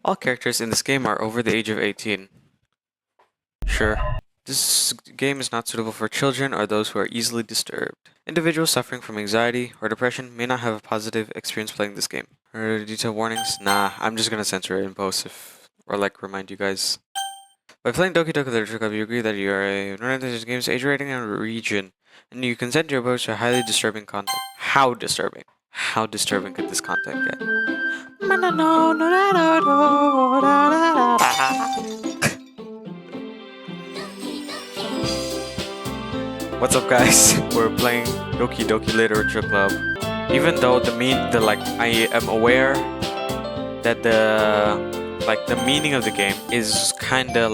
All characters in this game are over the age of 18. Sure. This game is not suitable for children or those who are easily disturbed. Individuals suffering from anxiety or depression may not have a positive experience playing this game. Detailed warnings? Nah, I'm just gonna censor it in post or remind you guys. By playing Doki Doki Literature Club, you agree that you are a this game's age rating and region, and you consent to your approach to highly disturbing content. How disturbing? How disturbing could this content get? What's up, guys? We're playing Doki Doki Literature Club. Even though I am aware that the meaning of the game is kinda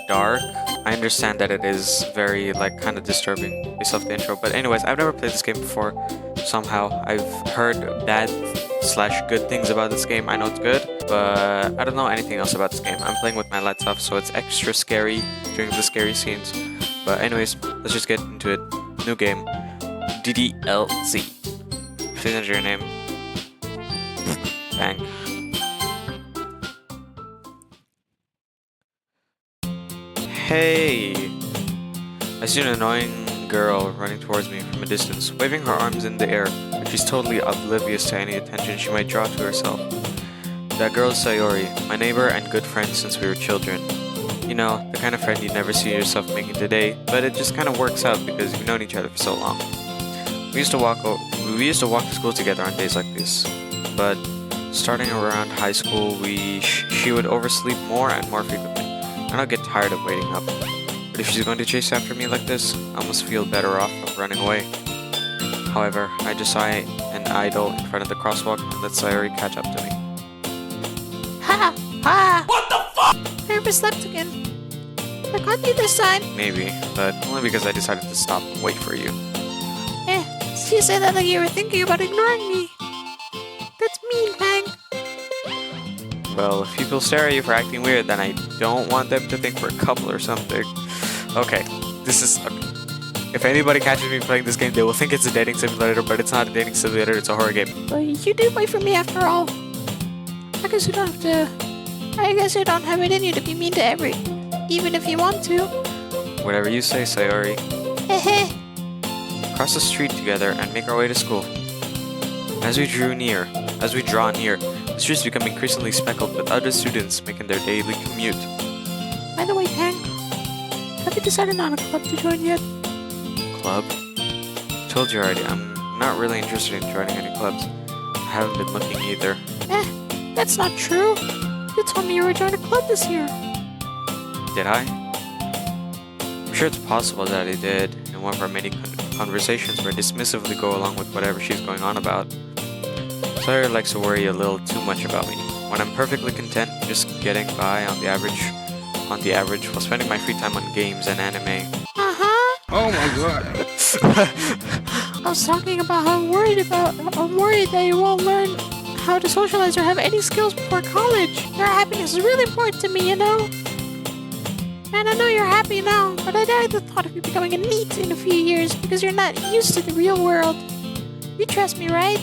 dark. I understand that it is very kinda disturbing based off the intro. But anyways, I've never played this game before. Somehow I've heard bad/good things about this game. I know it's good, but I don't know anything else about this game. I'm playing with my lights off, so it's extra scary during the scary scenes. But anyways, let's just get into it. New game. DDLZ. Please enter your name. Bang. Hey! I see an annoying girl running towards me from a distance, waving her arms in the air, but she's totally oblivious to any attention she might draw to herself. That girl is Sayori, my neighbor and good friend since we were children. You know, the kind of friend you never see yourself making today, but it just kind of works out because you've known each other for so long. We used to walk to school together on days like this, but starting around high school, she would oversleep more and more frequently, and I'll get tired of waiting up. But if she's going to chase after me like this, I almost feel better off of running away. However, I just saw an idol in front of the crosswalk and let Sayori catch up to me. Ha! Ha! What the fuck? I overslept again. I caught you this time. Maybe, but only because I decided to stop and wait for you. You said that like you were thinking about ignoring me. That's mean, Pang. Well, if people stare at you for acting weird, then I don't want them to think we're a couple or something. Okay, if anybody catches me playing this game, they will think it's a dating simulator, but it's not a dating simulator, it's a horror game. Well, you do wait for me after all. I guess you don't have it in you to be mean to even if you want to. Whatever you say, Sayori. Heh. Cross the street together and make our way to school. As we draw near, the streets become increasingly speckled with other students making their daily commute. By the way, Pang, have you decided on a club to join yet? Club? Told you already, I'm not really interested in joining any clubs. I haven't been looking either. That's not true. You told me you were joining a club this year. Did I? I'm sure it's possible that I did in one of our many conversations where I dismissively go along with whatever she's going on about. Sayori likes to worry a little too much about me, when I'm perfectly content just getting by on the average while spending my free time on games and anime. Uh-huh. Oh my god. I was talking about how I'm worried that you won't learn how to socialize or have any skills before college. Your happiness is really important to me, you know? And I know you're happy now, but I doubt the thought of you becoming a NEET in a few years because you're not used to the real world. You trust me, right?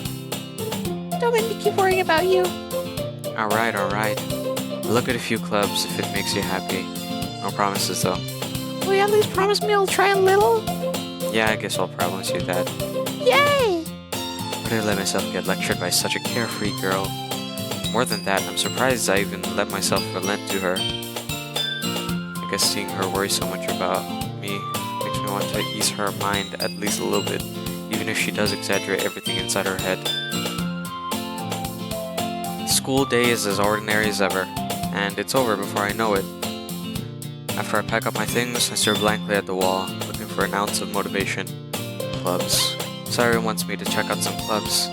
Don't make me keep worrying about you. Alright. I'll look at a few clubs if it makes you happy. No promises though. Will you at least promise me you'll try a little? Yeah, I guess I'll promise you that. Yay! Why did I let myself get lectured by such a carefree girl? More than that, I'm surprised I even let myself relent to her. I guess seeing her worry so much about me makes me want to ease her mind at least a little bit, even if she does exaggerate everything inside her head. School day is as ordinary as ever, and it's over before I know it. After I pack up my things, I stare blankly at the wall, looking for an ounce of motivation. Clubs. Sayori wants me to check out some clubs.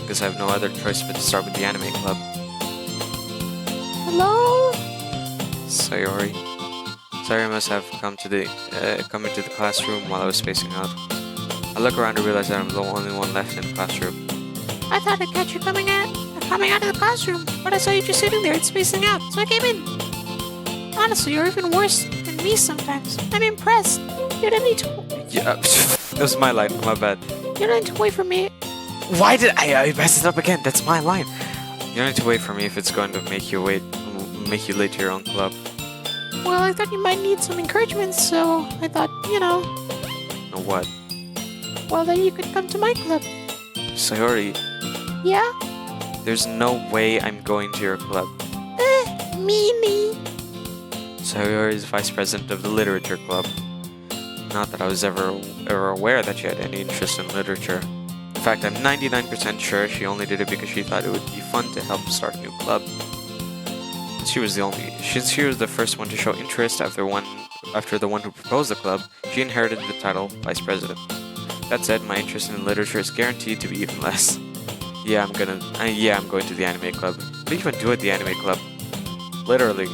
Because I have no other choice but to start with the anime club. Hello? Sayori must have come into the classroom while I was spacing out. I look around and realize that I'm the only one left in the classroom. I thought I'd catch you coming out of the classroom, but I saw you just sitting there and spacing out, so I came in. Honestly, you're even worse than me sometimes. I'm impressed. You don't need to... Yeah, that was my line, my bad. You don't need to wait for me. Why did I messed it up again? That's my line. You don't need to wait for me if it's going to make you wait make you late to your own club. Well, I thought you might need some encouragement, so I thought, Or what? well, then you could come to my club. Sayori, Yeah? there's no way I'm going to your club. Meanie. Sayori is vice president of the literature club. Not that I was ever aware that she had any interest in literature. In fact, I'm 99% sure she only did it because she thought it would be fun to help start a new club. She was the first one to show interest after the one who proposed the club. She inherited the title vice president. That said, my interest in literature is guaranteed to be even less. Yeah, I'm going to the anime club. What do you even do at the anime club? Literally,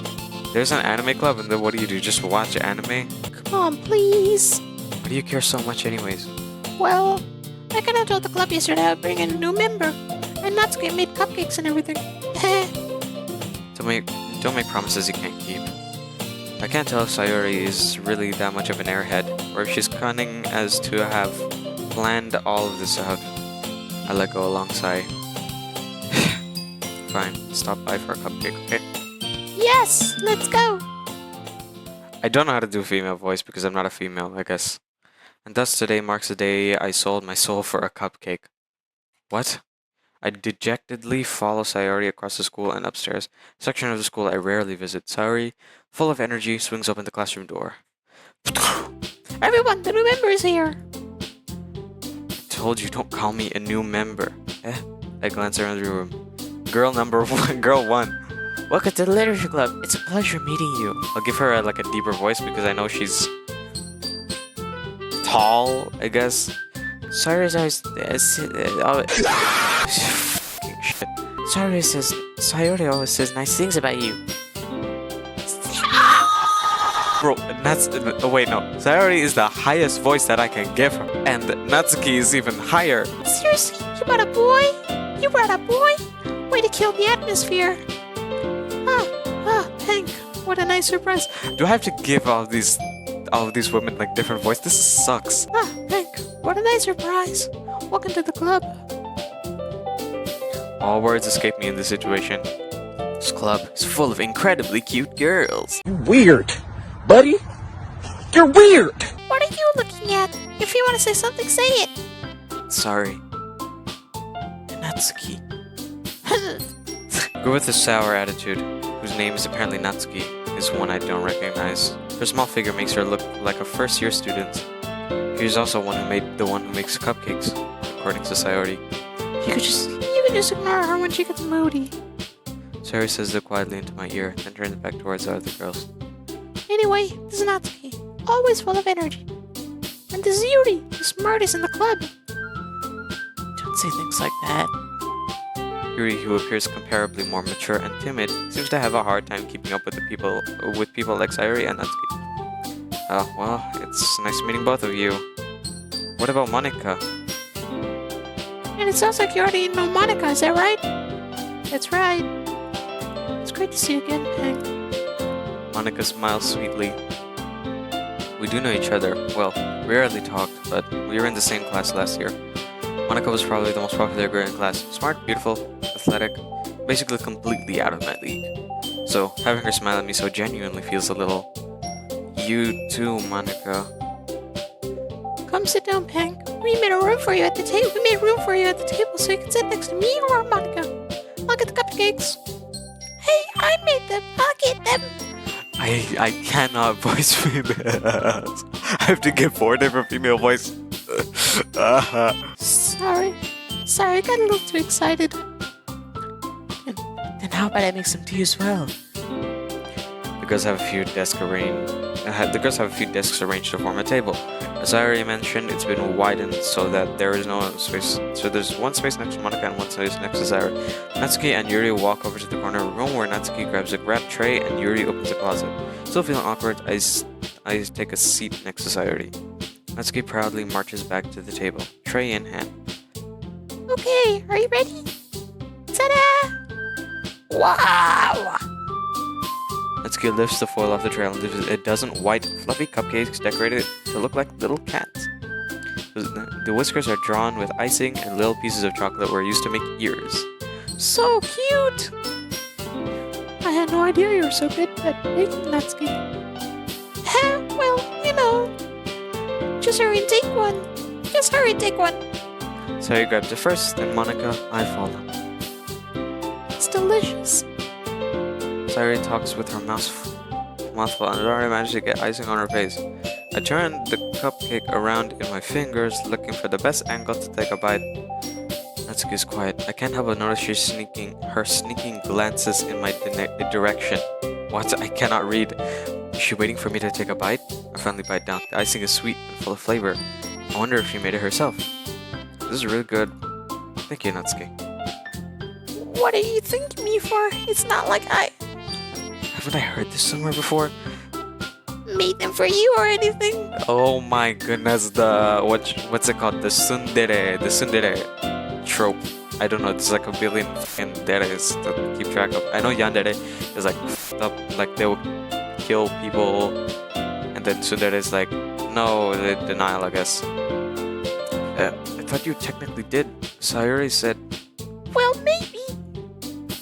there's an anime club, and then what do? Just watch anime? Come on, please. Why do you care so much, anyways? Well, I kinda told the club yesterday I'd bring in a new member. And Natsuki made cupcakes and everything. Don't make promises you can't keep. I can't tell if Sayori is really that much of an airhead, or if she's cunning as to have planned all of this out. I let go alongside. Fine, stop by for a cupcake, okay? Yes, let's go. I don't know how to do a female voice because I'm not a female, I guess. And thus today marks the day I sold my soul for a cupcake. What? I dejectedly follow Sayori across the school and upstairs, a section of the school I rarely visit. Sayori, full of energy, swings open the classroom door. Everyone, the new member is here. I told you, don't call me a new member. I glance around the room. Girl one. Welcome to the literature club. It's a pleasure meeting you. I'll give her a deeper voice because I know she's tall, I guess. Sayori always says nice things about you. Bro, wait, no. Sayori is the highest voice that I can give her, and Natsuki is even higher. Seriously, you brought a boy? You brought a boy? Way to kill the atmosphere. Hank, what a nice surprise. Do I have to give all of these women different voice? This sucks. Hank, what a nice surprise. Welcome to the club. All words escape me in this situation. This club is full of incredibly cute girls. You're weird, buddy. You're weird. What are you looking at? If you want to say something, say it. Sorry. Natsuki. Girl with a sour attitude, whose name is apparently Natsuki, is one I don't recognize. Her small figure makes her look like a first-year student. She's also the one who makes cupcakes, according to Sayori. You can just ignore her when she gets moody. Sayori says it quietly into my ear, then turns back towards the other girls. Anyway, this is Natsuki, always full of energy. And this is Yuri, the smartest in the club. Don't say things like that. Yuri, who appears comparably more mature and timid, seems to have a hard time keeping up with people like Sayori and Natsuki. Oh, well, it's nice meeting both of you. What about Monika? And it sounds like you already know Monika, is that right? That's right. It's great to see you again, Hank. Monika smiles sweetly. We do know each other. Well, we rarely talked, but we were in the same class last year. Monika was probably the most popular girl in class. Smart, beautiful, athletic, basically completely out of my league. So, having her smile at me so genuinely feels a little... You too, Monika. Come sit down, Hank. We made room for you at the table. We made room for you at the table so you can sit next to me or Monika. I'll get the cupcakes. Hey, I made them. I'll get them. I cannot voice females. I have to get 4 different female voices. Sorry, I got a little too excited. Then how about I make some tea as well? The girls have a few desks arranged to form a table. As I already mentioned, it's been widened so that there is no space. So there's one space next to Monika and one space next to Sayori. Natsuki and Yuri walk over to the corner of the room where Natsuki grabs a grab tray and Yuri opens a closet. Still feeling awkward, I take a seat next to Sayori. Natsuki proudly marches back to the table, tray in hand. Okay, are you ready? Ta-da! Wow! Natsuki lifts the foil off the tray and leaves a dozen white, fluffy cupcakes decorated to look like little cats. The whiskers are drawn with icing and little pieces of chocolate were used to make ears. So cute! I had no idea you were so good at making Natsuki. Well, just hurry and take one. Just hurry and take one. Sayori grabs it first, then Monica, I follow. It's delicious. Sayori talks with her mouthful and already managed to get icing on her face. I turn the cupcake around in my fingers, looking for the best angle to take a bite. Natsuki's quiet. I can't help but notice her sneaking glances in my direction. What? I cannot read. Is she waiting for me to take a bite? I finally bite down. The icing is sweet and full of flavor. I wonder if she made it herself. This is really good. Thank you, Natsuki. What are you thanking me for? It's not like I Haven't I heard this somewhere before? made them for you or anything. Oh my goodness, the what's it called? The tsundere trope. I don't know, there's like a billion fucking deres to keep track of. I know yandere is like f***ed up, like they will kill people, and then tsundere is like, no, the denial, I guess. I thought you technically did. Sayori said, Well, maybe.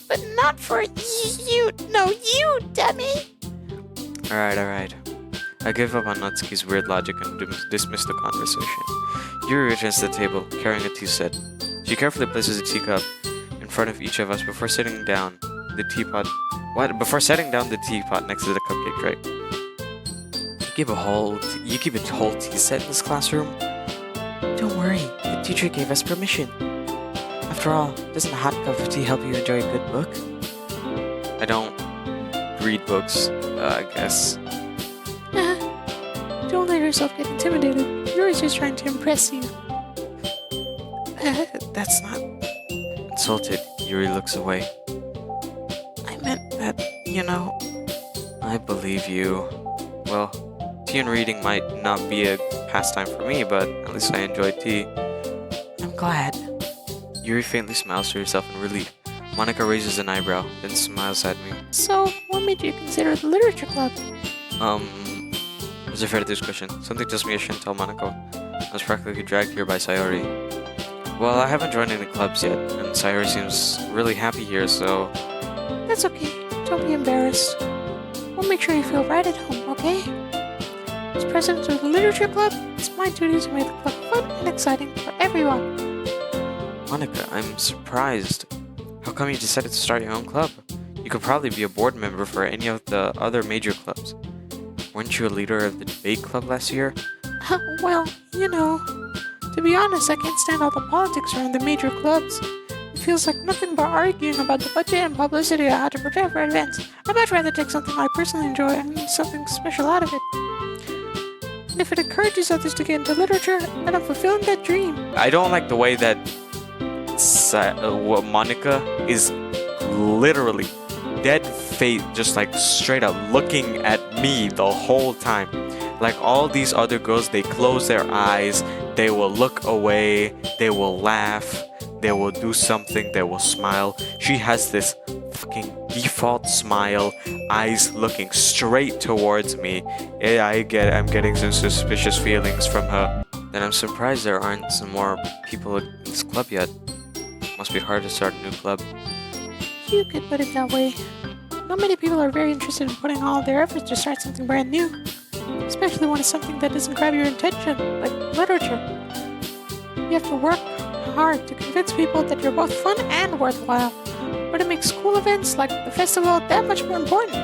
But not for you. No, you, dummy. alright. I give up on Natsuki's weird logic and dismiss the conversation. Yuri returns to the table, carrying a tea set. She carefully places a teacup in front of each of us before setting down the teapot. Before setting down the teapot next to the cupcake tray. You keep a whole tea set in this classroom? Don't worry, the teacher gave us permission. After all, doesn't a hot cup of tea help you enjoy a good book? I don't read books, I guess. Don't let yourself get intimidated. Yuri's just trying to impress you. That's not... Insulted, Yuri looks away. I meant that, I believe you. Well, tea and reading might not be a pastime for me, but at least I enjoy tea. I'm glad. Yuri faintly smiles to herself in relief. Monica raises an eyebrow, then smiles at me. So, what made you consider the literature club? Was referred to this question. Something tells me I shouldn't tell Monaco. I was practically dragged here by Sayori. Well, I haven't joined any clubs yet, and Sayori seems really happy here, so... That's okay. Don't be embarrassed. We'll make sure you feel right at home, okay? As president of the literature club, it's my duty to make the club fun and exciting for everyone. Monica, I'm surprised. How come you decided to start your own club? You could probably be a board member for any of the other major clubs. Weren't you a leader of the debate club last year? Well, to be honest, I can't stand all the politics around the major clubs. It feels like nothing but arguing about the budget and publicity or how to prepare for events. I'd much rather take something I personally enjoy and make something special out of it. And if it encourages others to get into literature, then I'm fulfilling that dream. I don't like the way that Monica is literally dead face, just like straight up looking at me the whole time. Like all these other girls, they close their eyes, they will look away, they will laugh, they will do something, they will smile. She has this fucking default smile, eyes looking straight towards me. I'm getting some suspicious feelings from her. Then I'm surprised there aren't some more people in this club yet. Must be hard to start a new club. You could put it that way. Not many people are very interested in putting all their efforts to start something brand new. Especially when it's something that doesn't grab your attention, like literature. You have to work hard to convince people that you're both fun and worthwhile, or to make school events like the festival that much more important.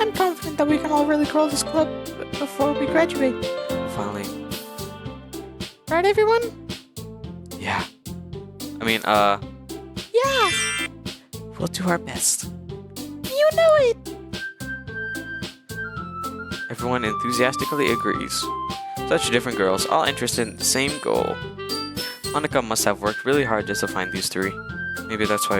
I'm confident that we can all really grow this club before we graduate. Finally. Right, everyone? Yeah. Yeah, We'll do our best. you know it. Everyone enthusiastically agrees. Such different girls, all interested in the same goal. Monica must have worked really hard just to find these three. Maybe that's why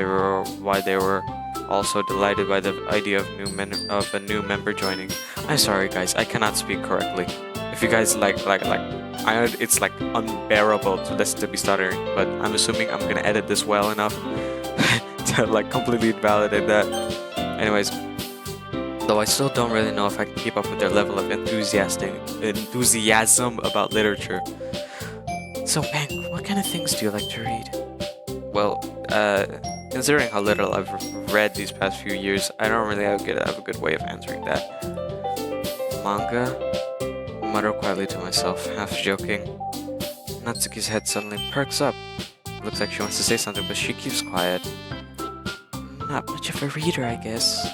they were all so delighted by the idea of a new member joining. I'm sorry guys, I cannot speak correctly. If you guys it's like unbearable to listen to me stuttering, but I'm assuming I'm gonna edit this well enough to like completely invalidate that. Anyways, though I still don't really know if I can keep up with their level of enthusiasm about literature. So Bank, what kind of things do you like to read? Well, Considering how little I've read these past few years, I don't really have a good way of answering that. Manga? I mutter quietly to myself, half joking. Natsuki's head suddenly perks up. Looks like she wants to say something, but she keeps quiet. Not much of a reader, I guess.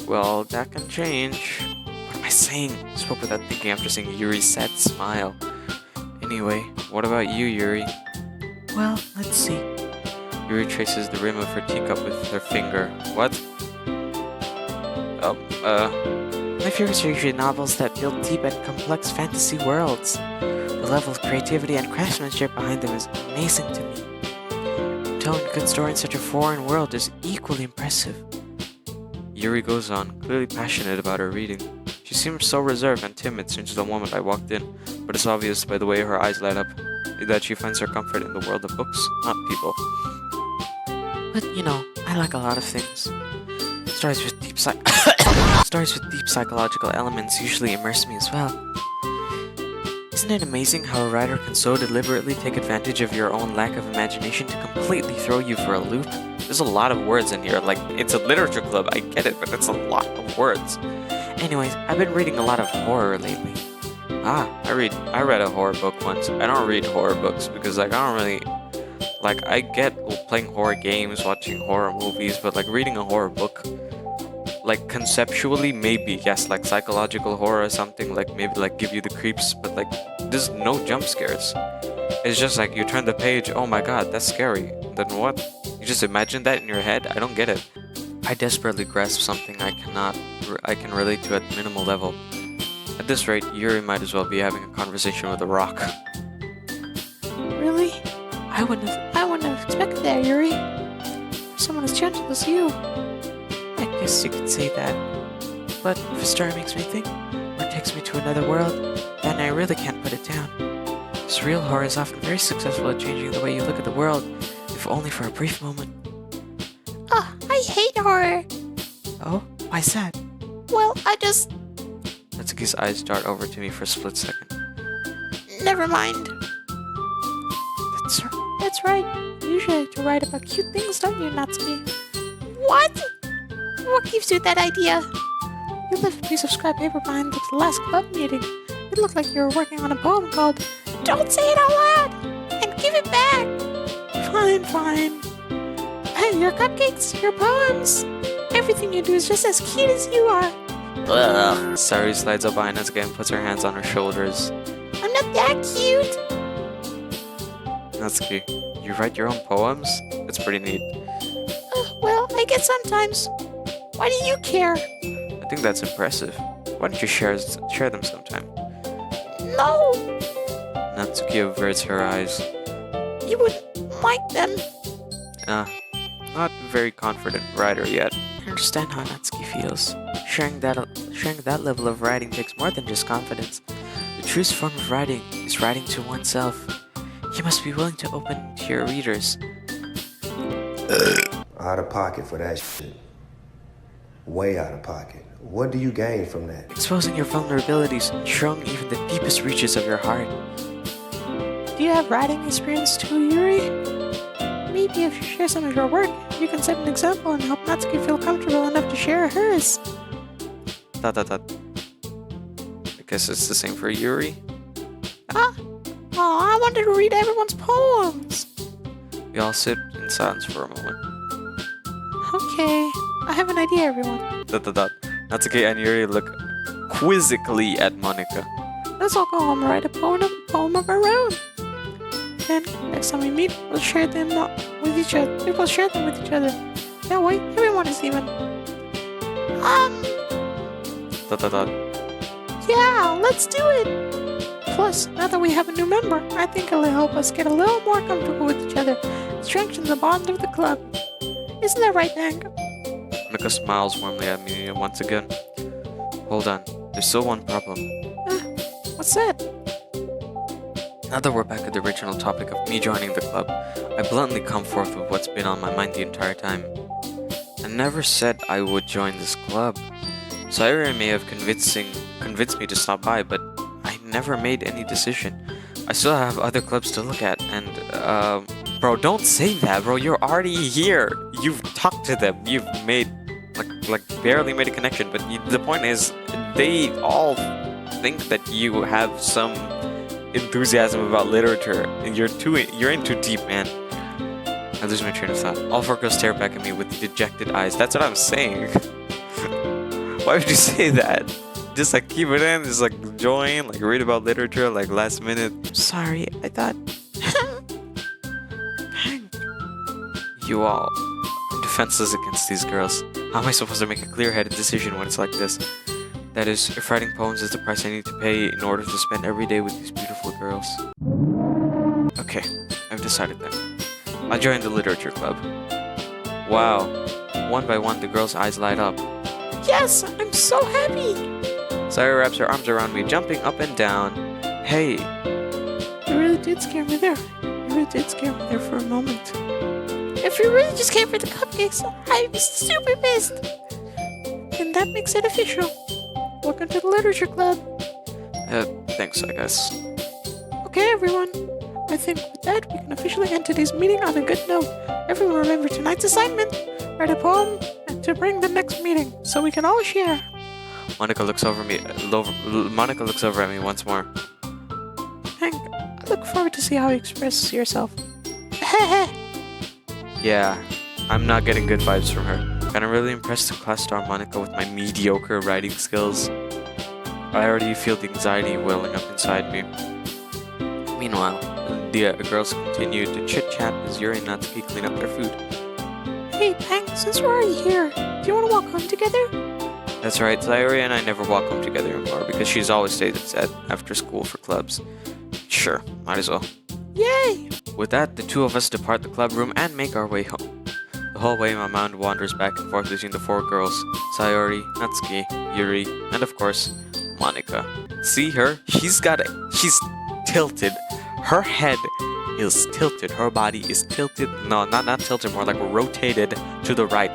Well, that can change. What am I saying? I spoke without thinking after seeing Yuri's sad smile. Anyway, what about you, Yuri? Well, let's see. Yuri traces the rim of her teacup with her finger. What? My favorites are usually novels that build deep and complex fantasy worlds. The level of creativity and craftsmanship behind them is amazing to me. Telling a good story in such a foreign world is equally impressive. Yuri goes on, clearly passionate about her reading. She seems so reserved and timid since the moment I walked in, but it's obvious by the way her eyes light up that she finds her comfort in the world of books, not people. But I like a lot of things. Stories with deep psychological elements usually immerse me as well. Isn't it amazing how a writer can so deliberately take advantage of your own lack of imagination to completely throw you for a loop? There's a lot of words in here, like, it's a literature club, I get it, but it's a lot of words. Anyways, I've been reading a lot of horror lately. I read a horror book once. I don't read horror books because, I don't really, I get playing horror games, watching horror movies, but, reading a horror book, conceptually, maybe, yes, psychological horror or something, maybe, give you the creeps, but, there's no jump scares. It's just, you turn the page, oh my god, that's scary. Then what? You just imagine that in your head? I don't get it. I desperately grasp something I can relate to at minimal level. At this rate, Yuri might as well be having a conversation with a rock. Really? I wouldn't have expected that, Yuri. Someone as gentle as you. I guess you could say that. But if a story makes me think, or takes me to another world, then I really can't put it down. Surreal horror is often very successful at changing the way you look at the world, if only for a brief moment. Oh, I hate horror. Oh? Why's that? Well, I just... Natsuki's eyes dart over to me for a split second. Never mind. That's right. You usually like to write about cute things, don't you, Natsuki? What? What gives you that idea? You left a piece of scrap paper behind at the last club meeting. It looked like you were working on a poem called... Don't say it out loud! And give it back! Fine. Hey, your cupcakes, your poems. Everything you do is just as cute as you are. Ugh. Sari slides up behind Natsuki and puts her hands on her shoulders. I'm not that cute! Natsuki, you write your own poems? It's pretty neat. Well, I guess sometimes. Why do you care? I think that's impressive. Why don't you share them sometime? No! Natsuki averts her eyes. You wouldn't like them. Not very confident writer yet. I understand how Natsuki feels. Sharing that level of writing takes more than just confidence. The truest form of writing is writing to oneself. You must be willing to open to your readers. Out of pocket for that shit. Way out of pocket. What do you gain from that? Exposing your vulnerabilities and showing even the deepest reaches of your heart. Do you have writing experience too, Yuri? Maybe if you share some of your work, you can set an example and help Natsuki feel comfortable enough to share hers. I guess it's the same for Yuri. Oh, I wanted to read everyone's poems. We all sit in silence for a moment. Okay, I have an idea, everyone. Natsuki and Yuri look quizzically at Monika. Let's all go home and write a poem of our own. Then, next time we meet, we'll share them with each other. We will share them with each other. That way, everyone is even. Yeah, let's do it. Plus, now that we have a new member, I think it'll help us get a little more comfortable with each other and strengthen the bond of the club. Isn't that right, Nang? Monika smiles warmly at me once again. Hold on, there's still one problem. What's that? Now that we're back at the original topic of me joining the club, I bluntly come forth with what's been on my mind the entire time. I never said I would join this club. Sayuri may have convinced me to stop by, but I never made any decision. I still have other clubs to look at, and Bro, don't say that, bro. You're already here. You've talked to them. You've made, like barely made a connection. But the point is, they all think that you have some enthusiasm about literature, and you're in too deep, man. I lose my train of thought. All four girls stare back at me with dejected eyes. That's what I'm saying. Why would you say that? Just like keep it in, just like join, like read about literature, like last minute. Sorry, I thought. You all, I'm defenseless against these girls. How am I supposed to make a clear-headed decision when it's like this? That is, if writing poems is the price I need to pay in order to spend every day with these beautiful girls. Okay, I've decided then. I'll join the literature club. Wow. One by one, the girls' eyes light up. Yes, I'm so happy. Sayori wraps her arms around me, jumping up and down. Hey. You really did scare me there. You really did scare me there for a moment. If you really just came for the cupcakes, I'd be super pissed. And that makes it official. Welcome to the literature club. Thanks, I guess. Okay, everyone. I think with that, we can officially end today's meeting on a good note. Everyone remember tonight's assignment. Write a poem to bring the next meeting, so we can all share. Monica looks over at me once more. Hank, I look forward to see how you express yourself. Yeah, I'm not getting good vibes from her. Can I really impress the class star Monica with my mediocre writing skills? I already feel the anxiety welling up inside me. Meanwhile, the girls continue to chit-chat as Yuri and Natsuki clean up their food. Hey, Hank, since we're already here, do you want to walk home together? That's right, Sayori and I never walk home together anymore because she's always stays at after school for clubs. Sure, might as well. Yay! With that, the two of us depart the club room and make our way home. The whole way my mind wanders back and forth between the four girls, Sayori, Natsuki, Yuri, and of course, Monica. See her? She's tilted. Her head is tilted. Her body is tilted. No, not tilted, more like rotated to the right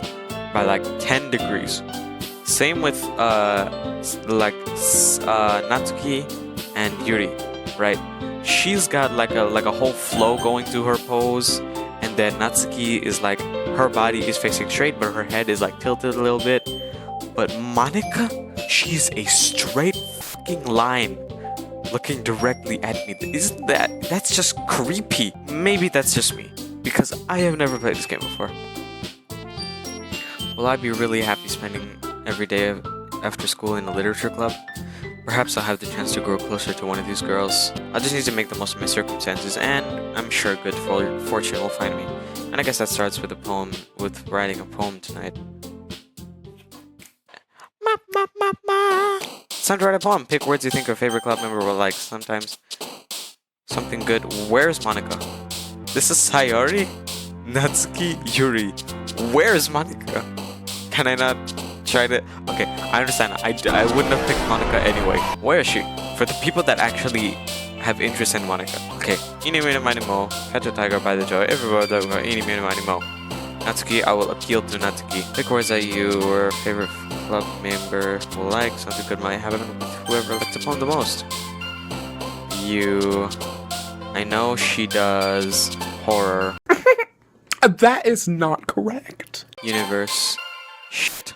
by like 10 degrees. Same with Natsuki and Yuri, right? She's got like a whole flow going through her pose, and then Natsuki is like her body is facing straight, but her head is like tilted a little bit. But Monica, she's a straight fucking line, looking directly at me. Isn't that's just creepy? Maybe that's just me, because I have never played this game before. Will I be really happy spending every day after school in a literature club? Perhaps I'll have the chance to grow closer to one of these girls. I just need to make the most of my circumstances, and I'm sure good fortune will find me. And I guess that starts with writing a poem tonight. It's time to write a poem. Pick words you think your favorite club member will like. Sometimes something good. Where's Monica? This is Sayori? Natsuki? Yuri? Where's Monica? Can I not try to... Okay, I understand. I wouldn't have picked Monica anyway. Where is she? For the people that actually have interest in Monica. Okay. Eeny, meeny, miny, mo. Catch a tiger by the jaw. Everywhere that we go. Eeny, meeny, miny, mo. Natsuki, I will appeal to Natsuki. Pick words that your favorite club member will like. Something good might happen with whoever likes the poem the most. You... I know she does horror. That is not correct. Universe. Shit.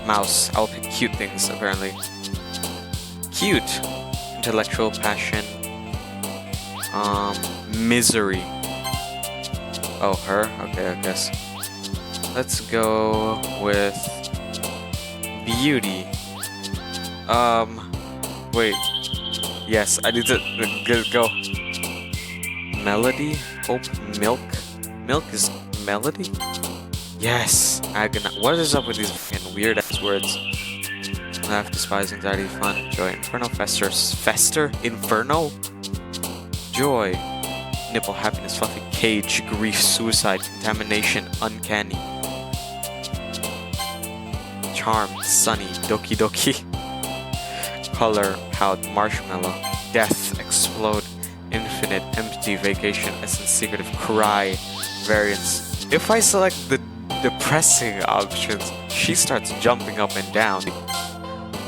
Mouse. I'll pick cute things, apparently. Cute. Intellectual passion. Misery. Oh, her? Okay, I guess. Let's go with... beauty. Wait. Yes, I need to go. Melody? Hope? Milk? Milk is melody? Yes! What is up with these fucking weird ass words? Laugh, despise, anxiety, fun, joy, inferno, fester, inferno? Joy. Nipple, happiness, fluffy, cage, grief, suicide, contamination, uncanny. Charm, sunny, doki doki. Color, pout, marshmallow. Death, explode, infinite, empty, vacation, essence, secretive, cry, variance. If I select the depressing options, she starts jumping up and down.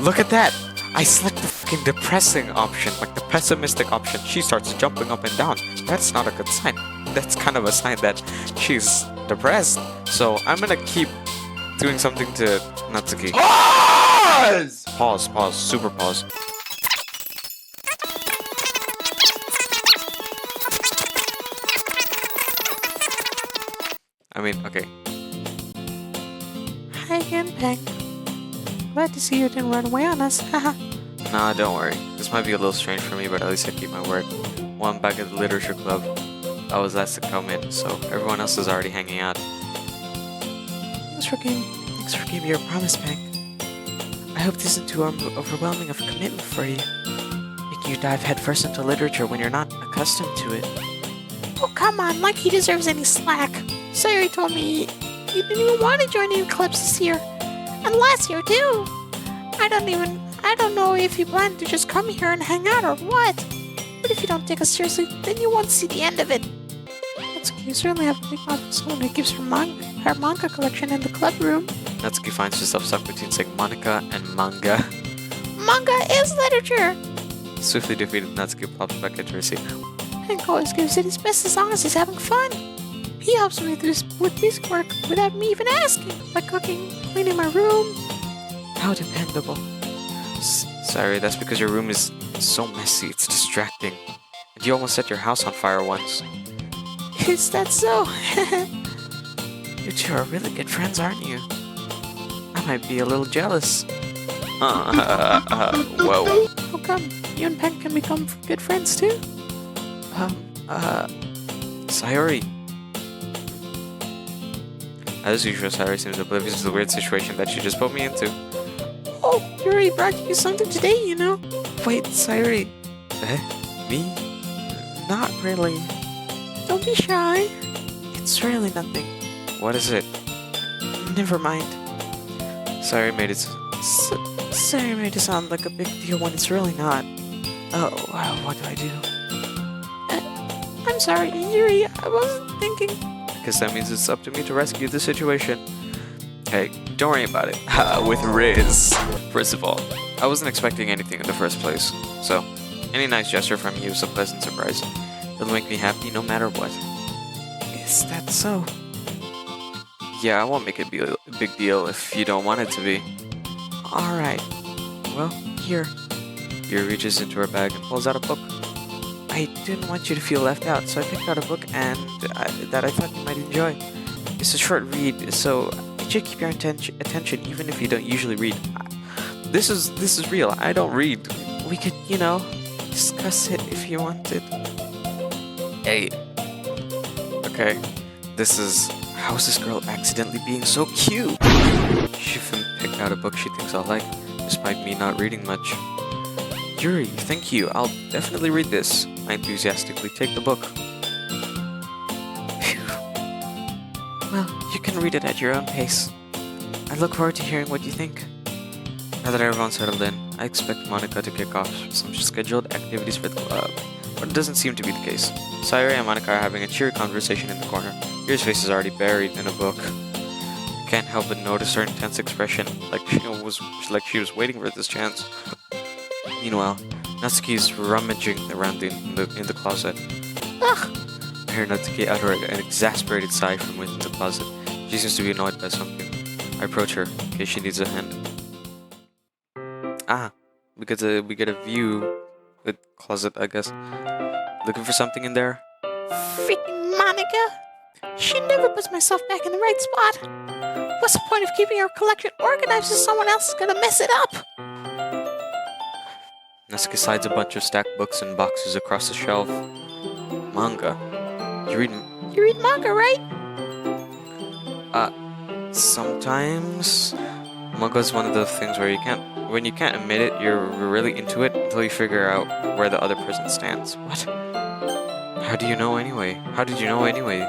Look at that! I select the fucking depressing option, like the pessimistic option. She starts jumping up and down. That's not a good sign. That's kind of a sign that she's depressed. So I'm gonna keep doing something to Natsuki. Pause! Pause, super pause. I mean, okay. Hi again, Peng. Glad to see you didn't run away on us. Haha. Nah, don't worry. This might be a little strange for me, but at least I keep my word. Well, I'm back at the literature club. I was last to come in, so everyone else is already hanging out. Thanks for keeping your promise, Peng. I hope this isn't too overwhelming of a commitment for you. Making you dive headfirst into literature when you're not accustomed to it. Oh, come on, like he deserves any slack. Sayori told me he didn't even want to join any clubs this year. And last year, too. I don't know if you plan to just come here and hang out or what. But if you don't take us seriously, then you won't see the end of it. Natsuki, you certainly have a big mouth for someone who keeps her manga collection in the club room. Natsuki finds herself stuck between saying Monica and manga. Manga is literature. Swiftly defeated, Natsuki plops back into her seat. Peng always gives it his best as long as he's having fun. He helps me with music work without me even asking, like cooking, cleaning my room. How dependable. Sorry, that's because your room is so messy, it's distracting. And you almost set your house on fire once. Is that so? You two are really good friends, aren't you? I might be a little jealous. Whoa. How come? You and Peng can become good friends too? Sayori. As usual, Sayori seems oblivious to the weird situation that she just put me into. Oh, Yuri brought you something today, you know? Wait, Sayori. Me? Not really. Don't be shy. It's really nothing. What is it? Never mind. Sayori made it. Sorry, made it sound like a big deal when it's really not. Oh, what do I do? I'm sorry, Yuri. I wasn't thinking. I guess that means it's up to me to rescue the situation. Hey, don't worry about it. With Riz. First of all, I wasn't expecting anything in the first place. So, any nice gesture from you is a pleasant surprise. It'll make me happy no matter what. Is that so? Yeah, I won't make it be a big deal if you don't want it to be. Alright. Well, here. Yuri reaches into her bag and pulls out a book. I didn't want you to feel left out, so I picked out a book that I thought you might enjoy. It's a short read, so it should keep your attention even if you don't usually read. This is real. I don't read. We could, discuss it if you wanted. Hey. Okay. How is this girl accidentally being so cute? She even picked out a book she thinks I'll like, despite me not reading much. Yuri, thank you. I'll definitely read this. I enthusiastically take the book. Phew. Well, you can read it at your own pace. I look forward to hearing what you think. Now that everyone's settled in, I expect Monica to kick off some scheduled activities for the club, but it doesn't seem to be the case. Sayori and Monica are having a cheery conversation in the corner. Yuri's face is already buried in a book. I can't help but notice her intense expression, like she was waiting for this chance. Meanwhile, Natsuki's rummaging around in the closet. Ugh. I hear Natsuki utter an exasperated sigh from within the closet. She seems to be annoyed by something. I approach her in case she needs a hand. We get a view with closet, I guess. Looking for something in there? Freaking Monica. She never puts myself back in the right spot. What's the point of keeping her collection organized if someone else is gonna mess it up? Natsuki slides a bunch of stacked books and boxes across the shelf. Manga. You read manga, right? Sometimes. Manga is one of those things where when you can't admit it, you're really into it until you figure out where the other person stands. What? How do you know anyway? How did you know anyway?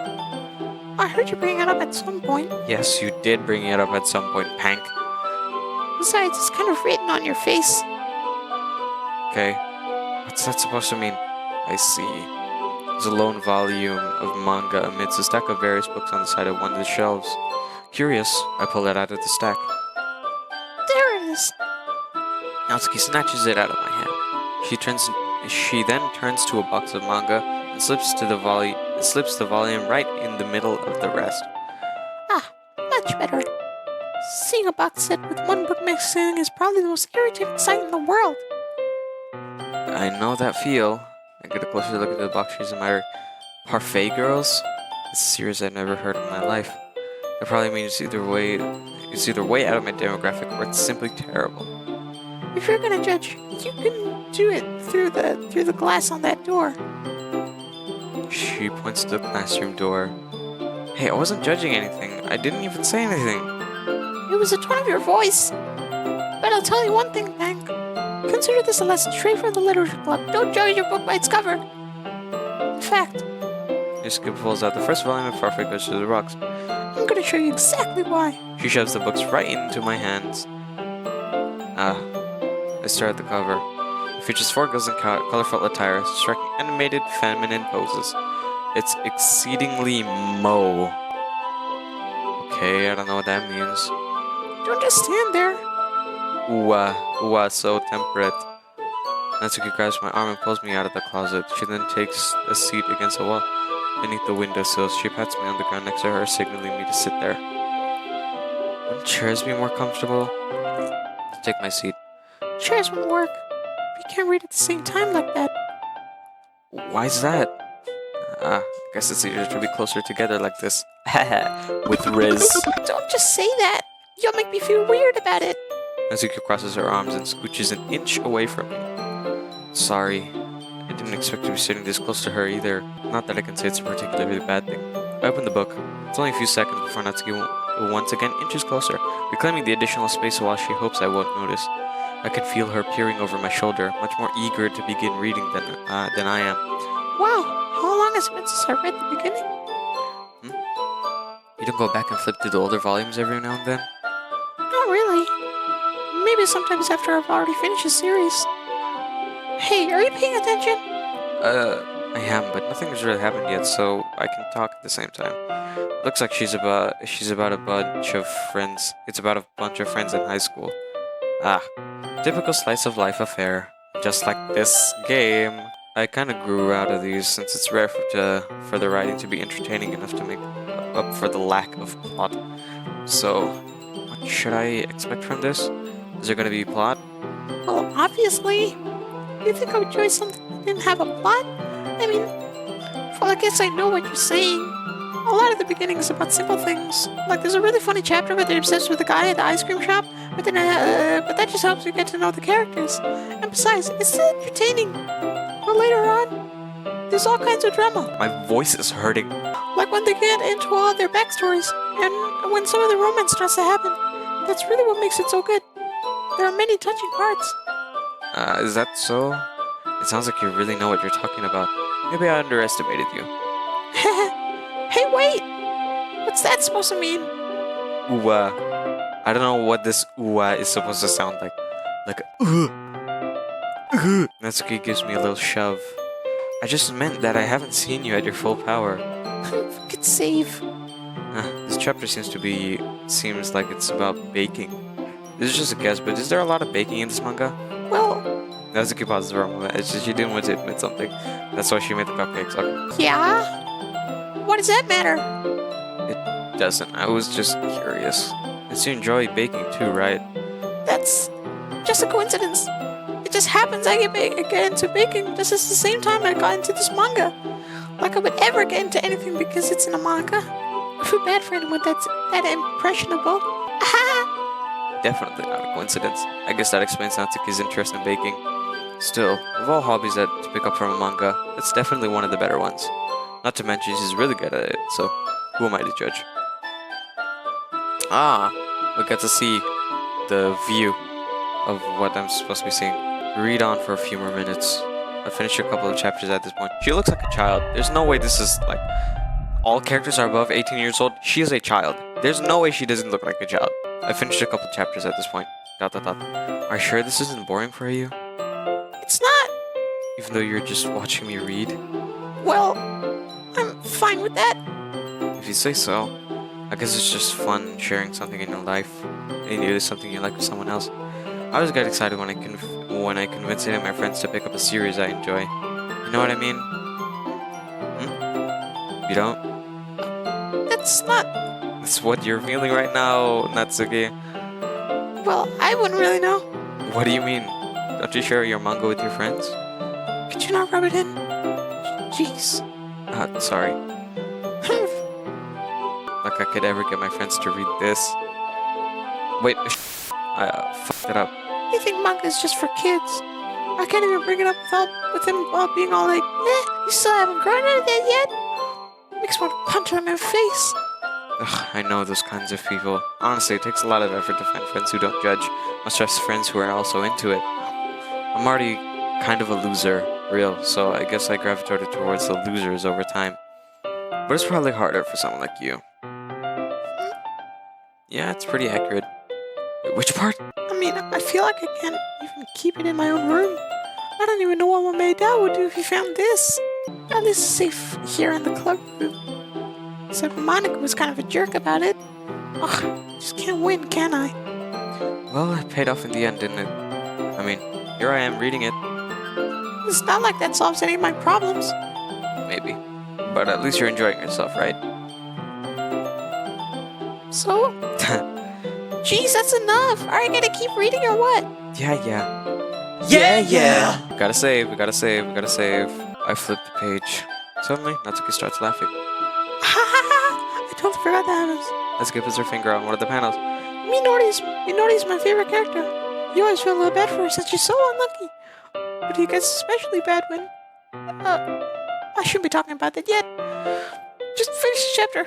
I heard you bring it up at some point. Yes, you did bring it up at some point, Pank. Besides, it's kind of written on your face. Okay. What's that supposed to mean? I see. There's a lone volume of manga amidst a stack of various books on the side of one of the shelves. Curious, I pull it out of the stack. There it is. Natsuki snatches it out of my hand. She then turns to a box of manga and slips the volume right in the middle of the rest. Ah, much better. Seeing a box set with one book missing is probably the most irritating sight in the world. I know that feel. I get a closer look at the box she's admiring. Parfait Girls? It's a series I've never heard in my life. That probably means it's either way out of my demographic or it's simply terrible. If you're gonna judge, you can do it through the glass on that door. She points to the classroom door. Hey, I wasn't judging anything. I didn't even say anything. It was the tone of your voice. But I'll tell you one thing, Hank. Consider this a lesson straight from the literature club. Don't judge your book by its cover. In fact, Yusuke pulls out the first volume and Parfait goes to the rocks. I'm gonna show you exactly why. She shoves the books right into my hands. I stare at the cover. It features 4 girls in colorful attire, striking animated feminine poses. It's exceedingly mo. Okay, I don't know what that means. Don't just stand there. Ooh, so temperate. Natsuki grabs my arm and pulls me out of the closet. She then takes a seat against a wall beneath the windowsill. She pats me on the ground next to her, signaling me to sit there. Wouldn't chairs be more comfortable? I take my seat. Chairs won't work. We can't read at the same time like that. Why's that? I guess it's easier to be closer together like this. With Riz. Don't just say that. You'll make me feel weird about it. Natsuki crosses her arms and scooches an inch away from me. Sorry. I didn't expect to be sitting this close to her either. Not that I can say it's a particularly bad thing. I open the book. It's only a few seconds before Natsuki once again inches closer, reclaiming the additional space while she hopes I won't notice. I can feel her peering over my shoulder, much more eager to begin reading than I am. Wow, how long has it been since I read the beginning? You don't go back and flip through the older volumes every now and then? Not really. Maybe sometimes after I've already finished a series. Hey, are you paying attention? I am, but nothing's really happened yet, so I can talk at the same time. Looks like she's about a bunch of friends. It's about a bunch of friends in high school. Typical slice of life affair. Just like this game. I kinda grew out of these since it's rare for the writing to be entertaining enough to make up for the lack of plot. So, what should I expect from this? Is there gonna be plot? Well, obviously. You think I would enjoy something that didn't have a plot? I mean, well, I guess I know what you're saying. A lot of the beginning is about simple things. Like, there's a really funny chapter where they're obsessed with the guy at the ice cream shop, but that just helps you get to know the characters. And besides, it's still entertaining. But later on, there's all kinds of drama. My voice is hurting. Like when they get into all their backstories, and when some of the romance starts to happen. That's really what makes it so good. There are many touching parts. Is that so? It sounds like you really know what you're talking about. Maybe I underestimated you. Hey, wait! What's that supposed to mean? Ooh, I don't know what this ooh is supposed to sound like. Like Natsuki gives me a little shove. I just meant that I haven't seen you at your full power. Good save. This chapter seems like it's about baking. This is just a guess, but is there a lot of baking in this manga? Well, Natsuki pauses for a moment. It's just she didn't want to admit something. That's why she made the cupcakes. Okay. yeah? What does that matter? It doesn't. I was just curious. Since you enjoy baking too, right? That's just a coincidence. It just happens I get into baking just at the same time I got into this manga. Like I would ever get into anything because it's in a manga. I feel bad for anyone that's that impressionable. Definitely not a coincidence. I guess that explains Natsuki's interest in baking. Still, of all hobbies to pick up from a manga, that's definitely one of the better ones. Not to mention she's really good at it, so who am I to judge? We get to see the view of what I'm supposed to be seeing. Read on for a few more minutes. I finished a couple of chapters at this point. She looks like a child. There's no way this is like... all characters are above 18 years old. She is a child. There's no way she doesn't look like a child. I finished a couple chapters at this point. ... Are you sure this isn't boring for you? It's not. Even though you're just watching me read? Well, I'm fine with that. If you say so. I guess it's just fun sharing something in your life. And you do something you like with someone else. I always get excited when I convince any of my friends to pick up a series I enjoy. You know what I mean? You don't? That's not. That's what you're feeling right now, Natsuki. Well, I wouldn't really know. What do you mean? Don't you share your manga with your friends? Could you not rub it in? Jeez. Sorry. Like I could ever get my friends to read this. Wait, I fucked it up. You think manga is just for kids? I can't even bring it up with him all being all like, you still haven't grown out of that yet? Makes me want to punch him in the face. Ugh, I know those kinds of people. Honestly, it takes a lot of effort to find friends who don't judge, much less friends who are also into it. I'm already kind of a loser, real, so I guess I gravitated towards the losers over time. But it's probably harder for someone like you. Yeah, it's pretty accurate. Wait, which part? I mean, I feel like I can't even keep it in my own room. I don't even know what my maid dad would do if he found this. At least it's safe here in the cloakroom. Except Monica was kind of a jerk about it. Ugh, just can't win, can I? Well, it paid off in the end, didn't it? I mean, here I am reading it. It's not like that solves any of my problems. Maybe. But at least you're enjoying yourself, right? So? Jeez, that's enough. Are you gonna keep reading or what? Yeah. Gotta save, we gotta save. I flipped the page. Suddenly, Natsuki starts laughing. I totally forgot that happens. Natsuki puts her finger on one of the panels. Minori's my favorite character. You always feel a little bad for her since she's so unlucky. But he gets especially bad when... I shouldn't be talking about that yet. Just finish the chapter.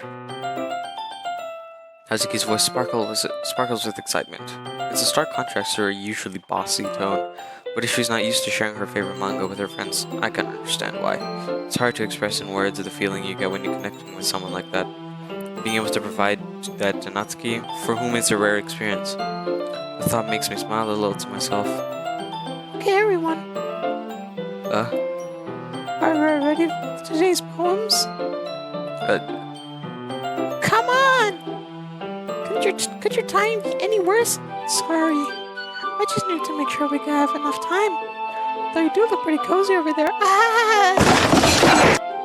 Natsuki's voice sparkles with excitement. It's a stark contrast to her usually bossy tone, but if she's not used to sharing her favorite manga with her friends, I can understand why. It's hard to express in words the feeling you get when you're connecting with someone like that. Being able to provide that to Natsuki, for whom it's a rare experience. The thought makes me smile a little to myself. Okay, everyone. Are we ready for today's poems? Come on! Could your time be any worse? Sorry. I just need to make sure we have enough time. Though you do look pretty cozy over there.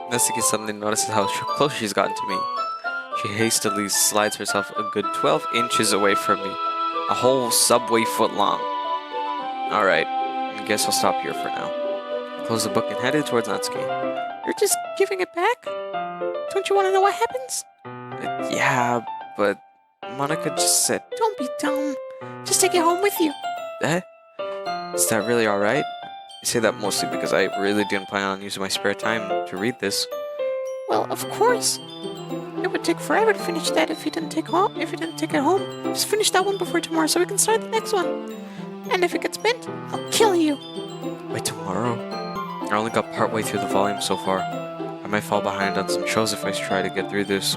Natsuki suddenly notices how close she's gotten to me. She hastily slides herself a good 12 inches away from me. A whole subway foot long. Alright, I guess I'll stop here for now. Close the book and headed towards Natsuki. You're just giving it back? Don't you want to know what happens? Yeah, but Monica just said... Don't be dumb. Just take it home with you. Is that really alright? I say that mostly because I really didn't plan on using my spare time to read this. Well, of course. It would take forever to finish that if you didn't take it home. Just finish that one before tomorrow so we can start the next one. And if it gets bent, I'll kill you. Wait, tomorrow? I only got partway through the volume so far. I might fall behind on some shows if I try to get through this.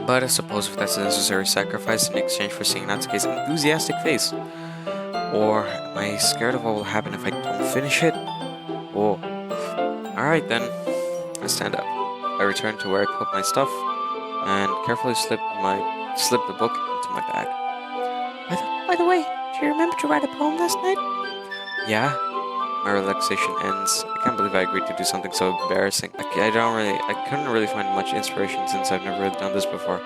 But I suppose if that's a necessary sacrifice in exchange for seeing Natsuki's enthusiastic face. Or am I scared of what will happen if I don't finish it? Oh. Alright then. I stand up. I return to where I put my stuff and carefully slip the book into my bag. By the way, do you remember to write a poem last night? Yeah. My relaxation ends. I can't believe I agreed to do something so embarrassing. I couldn't really find much inspiration since I've never really done this before.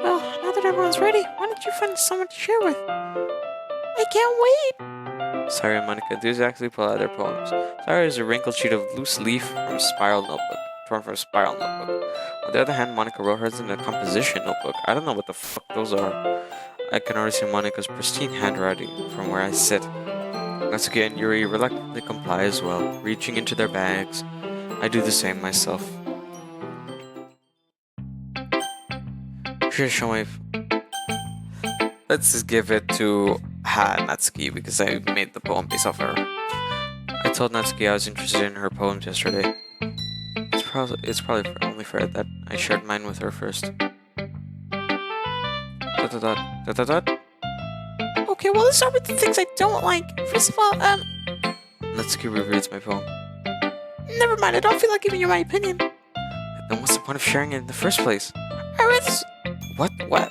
Well, now that everyone's ready, why don't you find someone to share with? I can't wait! Sarah and Monica enthusiastically pull out their poems. Sarah is a wrinkled sheet of loose leaf from a spiral notebook. Torn from a spiral notebook. On the other hand, Monica wrote hers in a composition notebook. I don't know what the fuck those are. I can already see Monica's pristine handwriting from where I sit. Natsuki and Yuri reluctantly comply as well, reaching into their bags. I do the same myself. Should show my... Let's just give it to Natsuki because I made the poem based off her. I told Natsuki I was interested in her poems yesterday. It's probably only fair that I shared mine with her first. Okay, well, let's start with the things I don't like. First of all, Natsuki rereads my poem. Never mind, I don't feel like giving you my opinion. Then what's the point of sharing it in the first place? I read this... What? What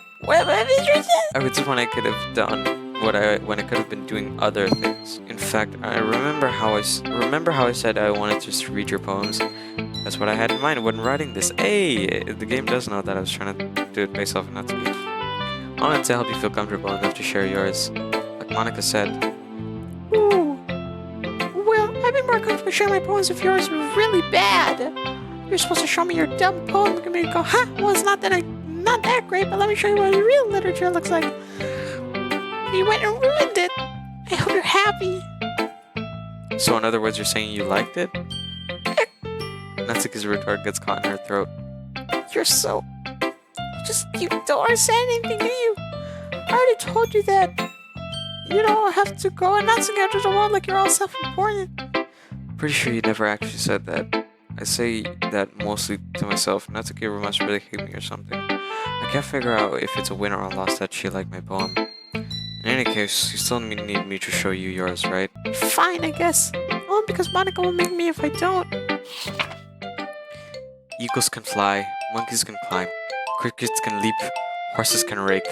is this? I read this one I could have done. when I could have been doing other things. In fact, I remember how I said I wanted to just read your poems. That's what I had in mind when writing this. Hey, the game does know that I was trying to do it based off of Natsuki. I wanted to help you feel comfortable enough to share yours. Like Monica said, Ooh. Well, I'd be more comfortable sharing my poems if yours were really bad. You're supposed to show me your dumb poem, look at me and go, "Ha! Well, it's not that great, but let me show you what real literature looks like." You went and ruined it. I hope you're happy. so in other words, you're saying you liked it? Natsuki's retort gets caught in her throat. You're so... You don't understand anything, do you? I already told you that you don't have to go and not out into the world like you're all self-important. Pretty sure you never actually said that. I say that mostly to myself. Natsuki must really hate me or something. I can't figure out if it's a win or a loss that she liked my poem. In any case, you still need me to show you yours, right? Fine, I guess. Only because Monica will make me if I don't. Eagles can fly, monkeys can climb, crickets can leap, horses can rake.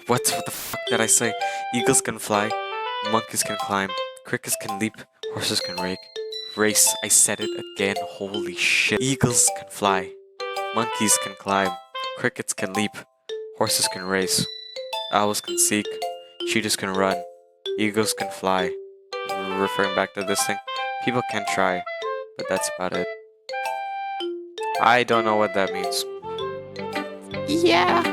What the fuck did I say? Eagles can fly, monkeys can climb, crickets can leap, horses can rake. Race, I said it again, holy shit. Eagles can fly, monkeys can climb, crickets can leap, horses can race. Owls can seek, cheetahs can run, eagles can fly. Referring back to this thing, people can try, but that's about it. I don't know what that means. Yeah.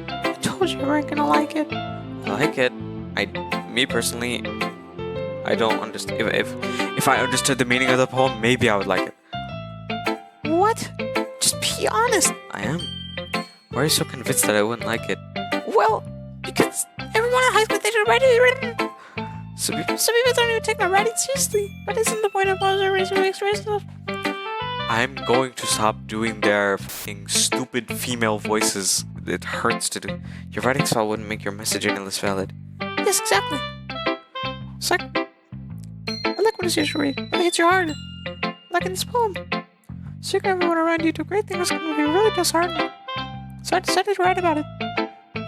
I told you weren't gonna like it. I like it. Me personally, I don't understand. If I understood the meaning of the poem, maybe I would like it. What? Just be honest. I am. Why are you so convinced that I wouldn't like it? Well, because everyone in high school thinks writing. Some people don't even take my writing seriously. But isn't the point of observation express enough? I'm going to stop doing their fucking stupid female voices. It hurts to do. Your writing style wouldn't make your message any less valid. Yes, exactly. It's like, I like when it's used to read. When it hits your heart. Like in this poem. Seeing everyone around you do great things can be really disheartening. So I decided to write about it.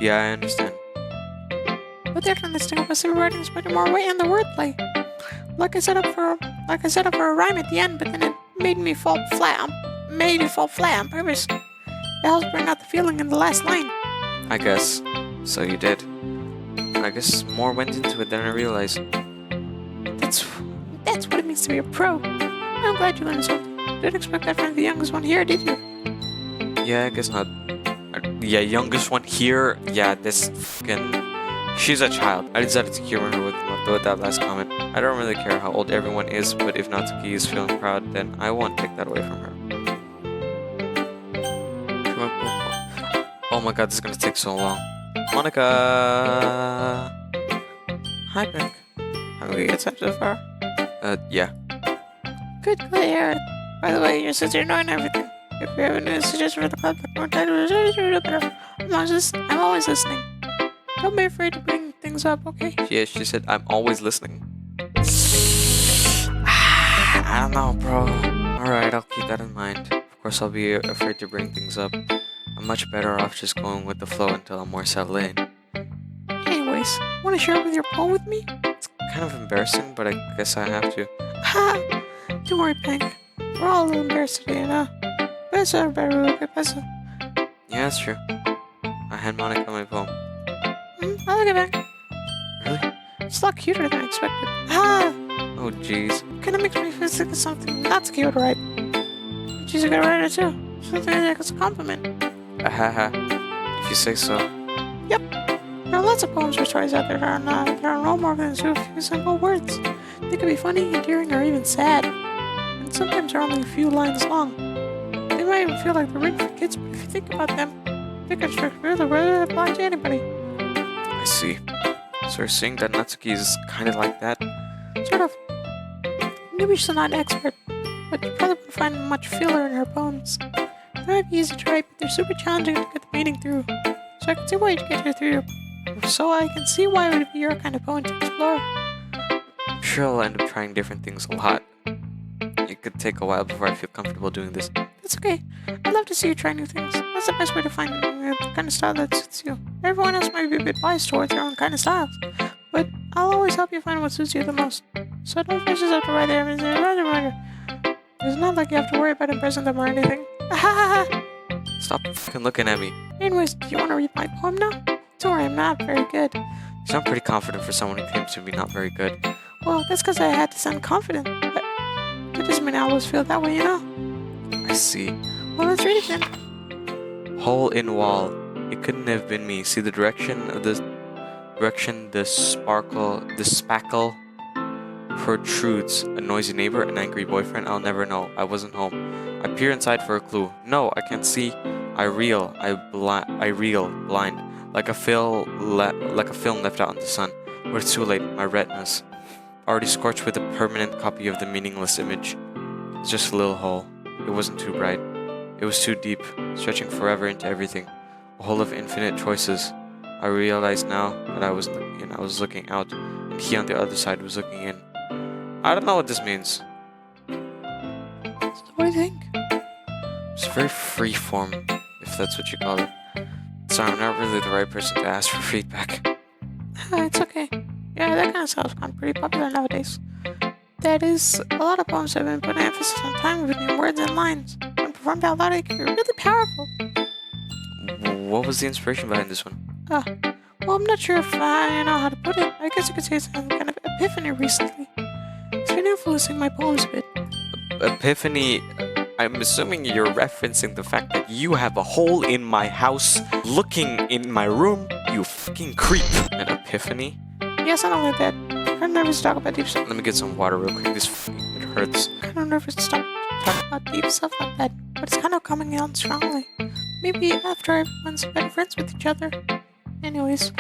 Yeah, I understand. But there can distinguish my writing is putting more weight in the wordplay. Like I set up for a rhyme at the end, but then it made me fall flat on purpose. It helps bring out the feeling in the last line. I guess. So you did. I guess more went into it than I realized. That's what it means to be a pro. I'm glad you learned something. Didn't expect that from the youngest one here, did you? Yeah, I guess not. Yeah, youngest one here. Yeah, this fucking... She's a child. I decided to humor her with that last comment. I don't really care how old everyone is, but if Natsuki is feeling proud, then I won't take that away from her. Oh my god, this is gonna take so long. Monica! Hi, Pink. Have we get so far? Yeah. Good, Claire. By the way, your sister knowing everything. If you have any messages for the public, I'm always listening. Don't be afraid to bring things up, okay? Yeah, she said, I'm always listening. I don't know, bro. Alright, I'll keep that in mind. Of course, I'll be afraid to bring things up. I'm much better off just going with the flow until I'm more settled in. Anyways, want to share with your poem with me? It's kind of embarrassing, but I guess I have to. Ha! Don't worry, Pink. We're all a little embarrassed today, you know? Better. Yeah, that's true. I hand Monica my poem. I like it, Pink. Really? It's a lot cuter than I expected. Ha! Oh, jeez. Kinda makes me feel like it's something not so cute to write. She's a good writer, too. Something like it's a compliment. Haha. If you say so. Yep. There are lots of poems or stories out there that are no more than a few simple words. They could be funny, endearing, or even sad. And sometimes they're only a few lines long. They might even feel like they're written for kids, but if you think about them, they could really apply to anybody. I see. So you're saying that Natsuki is kind of like that? Sort of. Maybe she's not an expert, but you probably wouldn't find much filler in her poems. They might be easy to write, but they're super challenging to get the meaning through. So I can see why you'd get her through. So I can see why it would be your kind of poem to explore. I'm sure I'll end up trying different things a lot. It could take a while before I feel comfortable doing this. It's okay. I'd love to see you try new things. That's the best way to find the kind of style that suits you. Everyone else might be a bit biased towards their own kind of styles, but I'll always help you find what suits you the most. So don't force yourself to write there. It's not like you have to worry about impressing them or anything. Stop fucking looking at me. Anyways, do you want to read my poem now? Don't worry, I'm not very good. You sound pretty confident for someone who claims to be not very good. Well, that's because I had to sound confident. But that doesn't mean I always feel that way, you know? I see. Well, let's read it then. Hole in wall. It couldn't have been me. See the direction, the spackle protrudes. A noisy neighbor, an angry boyfriend. I'll never know. I wasn't home. I peer inside for a clue. No, I can't see. I reel, blind, like a film left out in the sun. But it's too late. My retinas already scorched with a permanent copy of the meaningless image. It's just a little hole. It wasn't too bright. It was too deep, stretching forever into everything. A hole of infinite choices. I realized now that I was looking out, and he on the other side was looking in. I don't know what this means. What do you think? It's very freeform, if that's what you call it. Sorry, I'm not really the right person to ask for feedback. It's okay. Yeah, that kind of stuff's gone pretty popular nowadays. That is, a lot of poems have been putting emphasis on time between words and lines. When performed out loud, it can be really powerful. What was the inspiration behind this one? Well, I'm not sure if I know how to put it. I guess you could say it's some kind of epiphany recently. It's been influencing my poems a bit. Epiphany. I'm assuming you're referencing the fact that you have a hole in my house looking in my room, you fucking creep. An epiphany? Yes, I don't like that. I'm nervous to talk about deep stuff. Let me get some water real quick. It hurts. I'm kind of nervous to talk about deep stuff like that, but it's kind of coming on strongly. Maybe after everyone's better friends with each other. Anyways,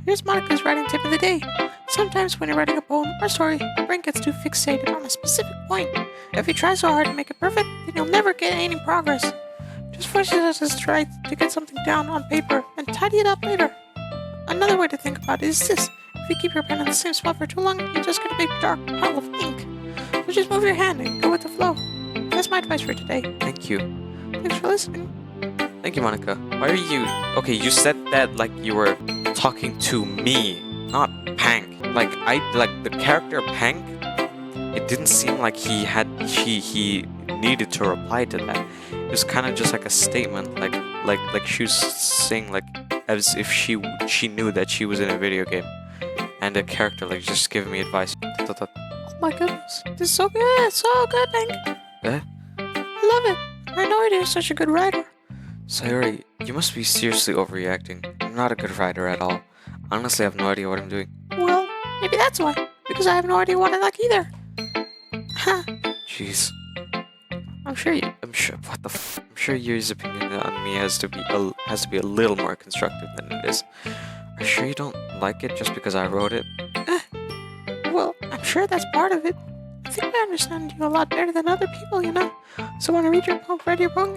here's Monica's writing tip of the day. Sometimes when you're writing a poem or story, your brain gets too fixated on a specific point. If you try so hard to make it perfect, then you'll never get any progress. Just force yourself to try to get something down on paper and tidy it up later. Another way to think about it is this. If you keep your pen in the same spot for too long, you're just gonna make a dark pile of ink. So just move your hand and go with the flow. That's my advice for today. Thank you. Thanks for listening. Thank you, Monica. Why are you... Okay, you said that like you were talking to me, not Pank. Like the character Pank, it didn't seem like he needed to reply to that. It was kind of just like a statement, like she was saying like as if she knew that she was in a video game, and the character like just giving me advice. Oh my goodness, this is so good, Pank. Eh? I love it. I had no idea you're such a good writer. Sayori, you must be seriously overreacting. I'm not a good writer at all. Honestly, I have no idea what I'm doing. Well, maybe that's why. Because I have no idea what I like either. Huh. Jeez. I'm sure What the f? I'm sure your opinion on me has to be a little more constructive than it is. Are you sure you don't like it just because I wrote it? Well, I'm sure that's part of it. I think I understand you a lot better than other people, you know? So when I read your poem,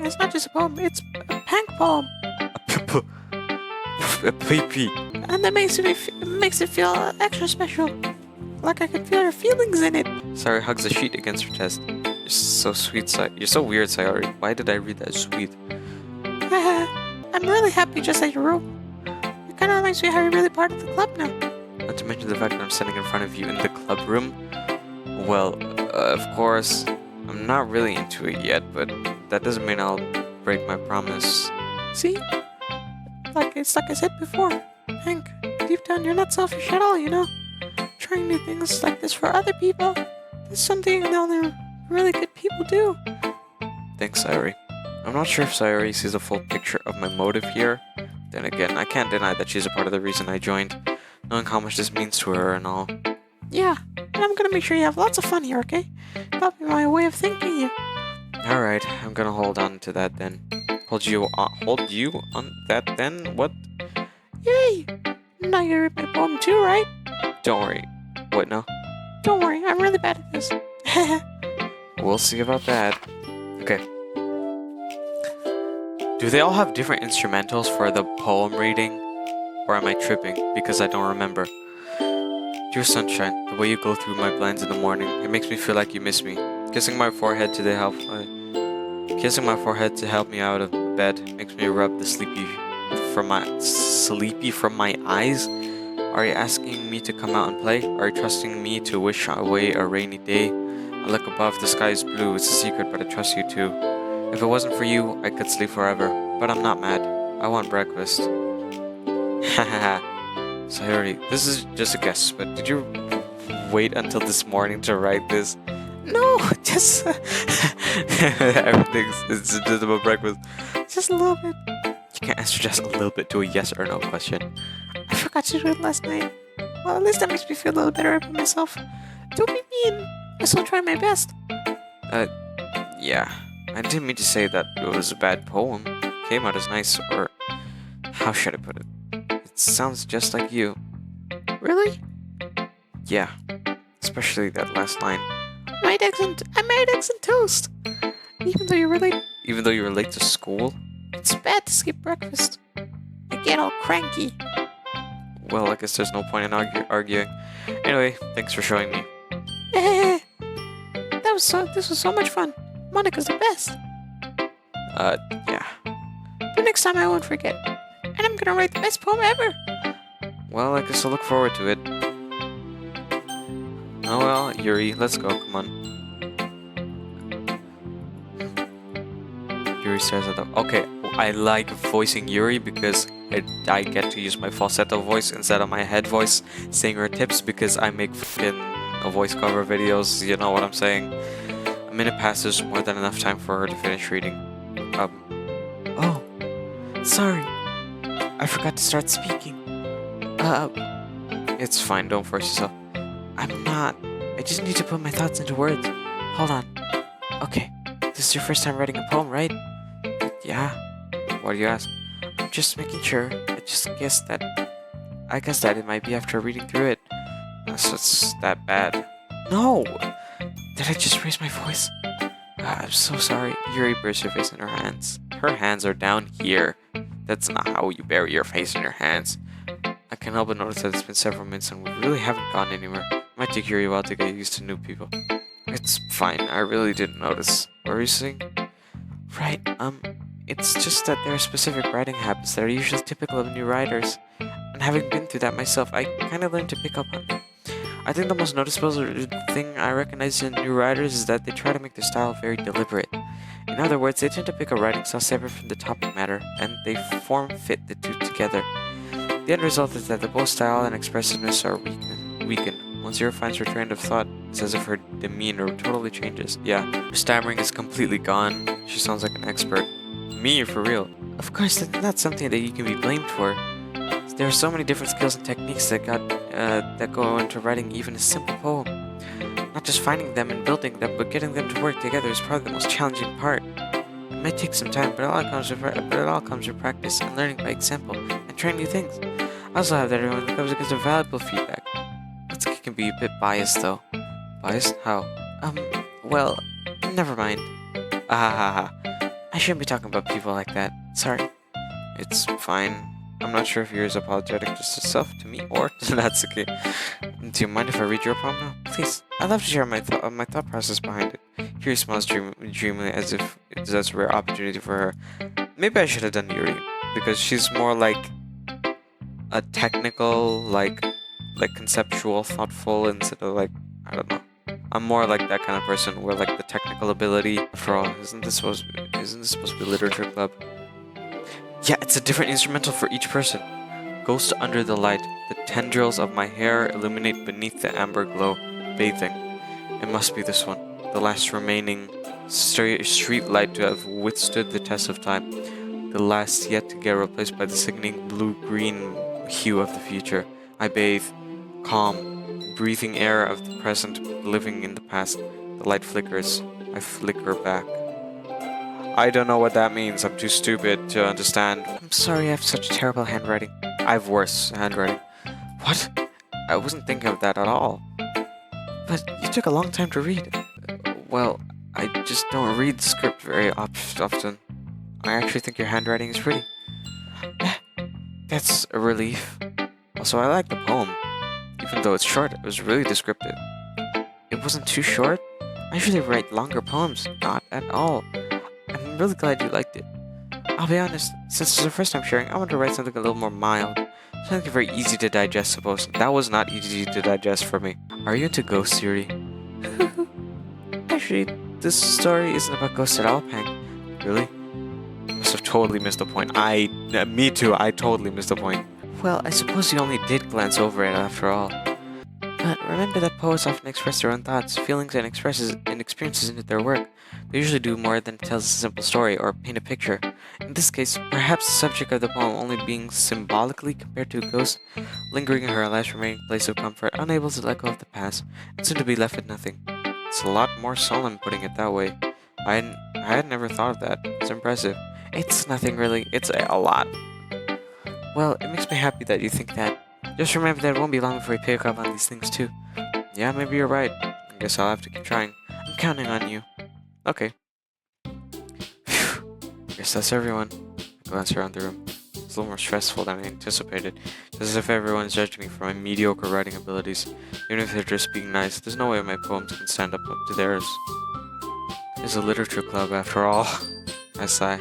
it's not just a poem, it's a Pank poem. A PP. And that makes it feel extra special. Like I can feel your feelings in it. Sayori hugs a sheet against her chest. You're so sweet, You're so weird, Sayori. Why did I read that sweet? I'm really happy just at your room. It kind of reminds me how you're really part of the club now. Not to mention the fact that I'm standing in front of you in the club room. Well, of course, I'm not really into it yet, but that doesn't mean I'll break my promise. See? Like I said before, Hank, deep down you're not selfish at all, you know? Trying new things like this for other people, that's something that only really good people do. Thanks, Sayori. I'm not sure if Sayori sees a full picture of my motive here. Then again, I can't deny that she's a part of the reason I joined, knowing how much this means to her and all. Yeah, and I'm gonna make sure you have lots of fun here, okay? That'll be my way of thanking you. Alright, I'm gonna hold on to that then. Hold you on that then? What? Yay! Now you read my poem too, right? Don't worry. What, no? Don't worry, I'm really bad at this. We'll see about that. Okay. Do they all have different instrumentals for the poem reading? Or am I tripping because I don't remember? Dear sunshine, the way you go through my blinds in the morning, it makes me feel like you miss me. Kissing my forehead to the Kissing my forehead to help me out of bed makes me rub the sleepy from my eyes. Are you asking me to come out and play? Are you trusting me to wish away a rainy day? I look above, the sky is blue, it's a secret, but I trust you too. If it wasn't for you, I could sleep forever, but I'm not mad. I want breakfast. Hahaha. Sayori, this is just a guess, but did you wait until this morning to write this? No, just Everything's it's just about breakfast. just a little bit. You can't answer just a little bit to a yes or no question. I forgot to do it last night. Well, at least that makes me feel a little better about myself. Don't be mean. I still try my best. Yeah. I didn't mean to say that it was a bad poem. It came out as nice, or how should I put it? It sounds just like you. Really? Yeah. Especially that last line. I made eggs and toast. Even though you were late, Even though you were late to school? it's bad to skip breakfast. I get all cranky. Well, I guess there's no point in arguing. Anyway, thanks for showing me. This was so much fun. Monica's the best. Yeah. But next time I won't forget. And I'm gonna write the best poem ever. Well, I guess I'll look forward to it. Oh well, Yuri, let's go, come on. Yuri says that. Okay, I like voicing Yuri because I get to use my falsetto voice instead of my head voice, saying her tips because I make fucking voice cover videos, you know what I'm saying? A minute passes, more than enough time for her to finish reading. Oh, sorry. I forgot to start speaking. It's fine, don't force yourself. I just need to put my thoughts into words. Hold on. Okay, this is your first time writing a poem, right? Yeah. Why do you ask? I'm just making sure. I guess that it might be after reading through it. So it's that bad. No! Did I just raise my voice? I'm so sorry. Yuri buries her face in her hands. Her hands are down here. That's not how you bury your face in your hands. I can't help but notice that it's been several minutes and we really haven't gone anywhere. It might take Yuri a while to get used to new people. It's fine. I really didn't notice. What were you saying? Right, it's just that there are specific writing habits that are usually typical of new writers. And having been through that myself, I kind of learned to pick up on them. I think the most noticeable thing I recognize in new writers is that they try to make their style very deliberate. In other words, they tend to pick a writing style separate from the topic matter, and they form-fit the two together. The end result is that the both style and expressiveness are weakened. Once Zero finds her train of thought, it's as if her demeanor totally changes. Yeah, her stammering is completely gone. She sounds like an expert. Me, for real. Of course, that's not something that you can be blamed for. There are so many different skills and techniques that go into writing even a simple poem. Not just finding them and building them, but getting them to work together is probably the most challenging part. It might take some time, but it all comes with practice and learning by example and trying new things. I also have that everyone that comes against a valuable feedback. It can be a bit biased though. Biased? How? Well, never mind. I shouldn't be talking about people like that. Sorry. It's fine. I'm not sure if you're as apologetic just yourself to me or that's okay. Do you mind if I read your poem now? Please. I'd love to share my thought process behind it. Yuri smiles dreamily as if that's a rare opportunity for her. Maybe I should have done Yuri because she's more like a technical, like conceptual, thoughtful instead of like, I don't know. I'm more like that kind of person where like the technical ability. After all, isn't this supposed to be a literature club? Yeah, it's a different instrumental for each person. Ghost under the light, the tendrils of my hair illuminate beneath the amber glow, bathing. It must be this one, the last remaining street light to have withstood the test of time, the last yet to get replaced by the sickening blue-green hue of the future. I bathe, calm, breathing air of the present, living in the past. The light flickers. I flicker back. I don't know what that means. I'm too stupid to understand. I'm sorry I have such terrible handwriting. I have worse handwriting. What? I wasn't thinking of that at all. But you took a long time to read. Well, I just don't read the script very often. I actually think your handwriting is pretty. That's a relief. Also, I like the poem. Even though it's short, it was really descriptive. It wasn't too short? I usually write longer poems. Not at all. I'm I'm really glad you liked it. I'll be honest, since it's the first time sharing, I want to write something a little more mild. Something very easy to digest, suppose. That was not easy to digest for me. Are you into ghosts, Yuri? Actually, this story isn't about ghosts at all, Pang. Really? Must have totally missed the point. Me too, I totally missed the point. Well, I suppose you only did glance over it after all. But remember that poets often express their own thoughts, feelings, and experiences into their work. They usually do more than tell a simple story or paint a picture. In this case, perhaps the subject of the poem only being symbolically compared to a ghost, lingering in her last remaining place of comfort, unable to let go of the past, and soon to be left with nothing. It's a lot more solemn putting it that way. I had never thought of that. It's impressive. It's nothing really. It's a lot. Well, it makes me happy that you think that. Just remember that it won't be long before you pick up on these things too. Yeah, maybe you're right. I guess I'll have to keep trying. I'm counting on you. Okay. Phew. Guess that's everyone. I glance around the room. It's a little more stressful than I anticipated. Just as if everyone's judging me for my mediocre writing abilities. Even if they're just being nice, there's no way my poems can stand up to theirs. It's a literature club after all. I sigh.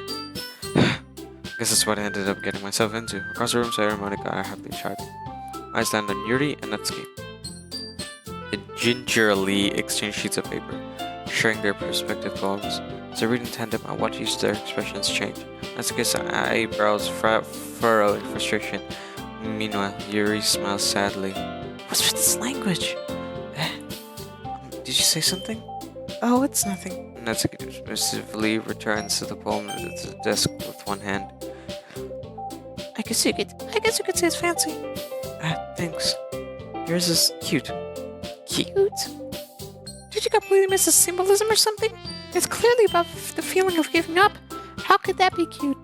Guess that's what I ended up getting myself into. Across the room, Sayori and Monica are happily chatting. I stand on Yuri and Natsuki. They gingerly exchange sheets of paper, sharing their respective poems. As I read in tandem, I watch each of their expressions change. Natsuki's eyebrows furrow in frustration. Meanwhile, Yuri smiles sadly. What's with this language? Did you say something? Oh, it's nothing. Natsuki dismissively returns to the poem at the desk with one hand. I guess you could say it's fancy. Thanks. Yours is cute. Cute? Did you completely miss the symbolism or something? It's clearly about the feeling of giving up. How could that be cute?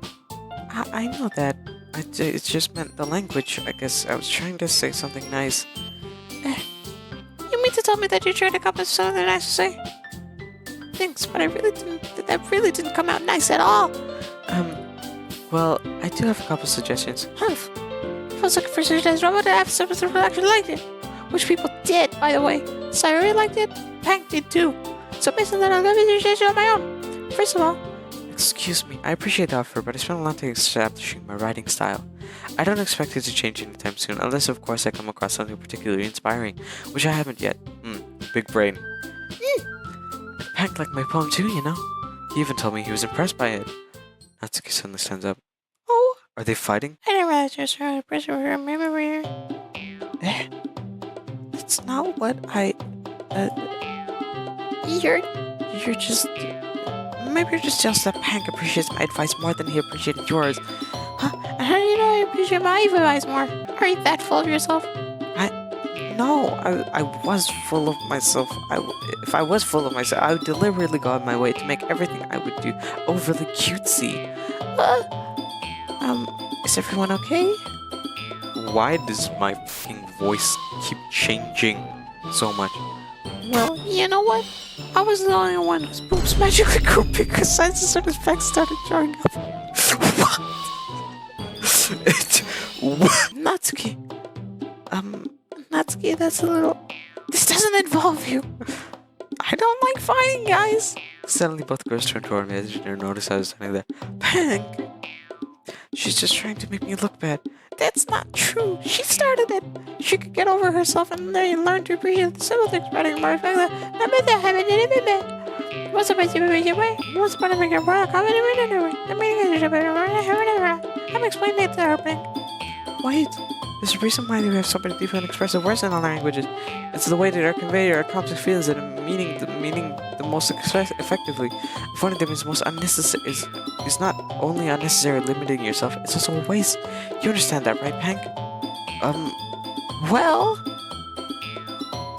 I know that. It just meant the language. I guess I was trying to say something nice. You mean to tell me that you tried to come up with something nice to say? Thanks, but that really didn't come out nice at all. Well, I do have a couple suggestions. Humph. If I was looking for suggestions, I would have some people actually liked it. Which people did, by the way. Sayori liked it, Hank did too. So based on that, I'll give you a suggestion on my own. First of all, Excuse me, I appreciate the offer, but I spent a long time establishing my writing style. I don't expect it to change anytime soon, unless of course I come across something particularly inspiring, which I haven't yet. Big brain. Hank liked my poem too, you know. He even told me he was impressed by it. Natsuki suddenly stands up. oh, Are they fighting? I didn't realize you were a person who remember. That's not what I... You're just... Maybe you're just jealous that Hank appreciates my advice more than he appreciated yours. Huh? And how do you know I appreciate my advice more? Are you that full of yourself? No, I was full of myself. If I was full of myself, I would deliberately go out of my way to make everything I would do overly cutesy. Is everyone okay? Why does my fucking voice keep changing so much? Well, you know what? I was the only one whose boobs magically grew bigger since certain facts started showing up. What? Natsuki. Natsuki, that's a little... This doesn't involve you. I don't like fighting, guys. Suddenly, both girls turn toward me as they notice I was standing there. Pang! She's just trying to make me look bad. That's not true. She started it. She could get over herself and then learn to appreciate the simple things better and more effectively. What's the best way? What's the make your work? I'm explaining it to her, Pink. Wait, there's a reason why we have so many different expressive words in our languages. It's the way that they convey our complex feelings and meaning the most effectively. If one of them is most unnecessary, is not only unnecessary limiting yourself, it's also a waste. You understand that, right, Pank? Well...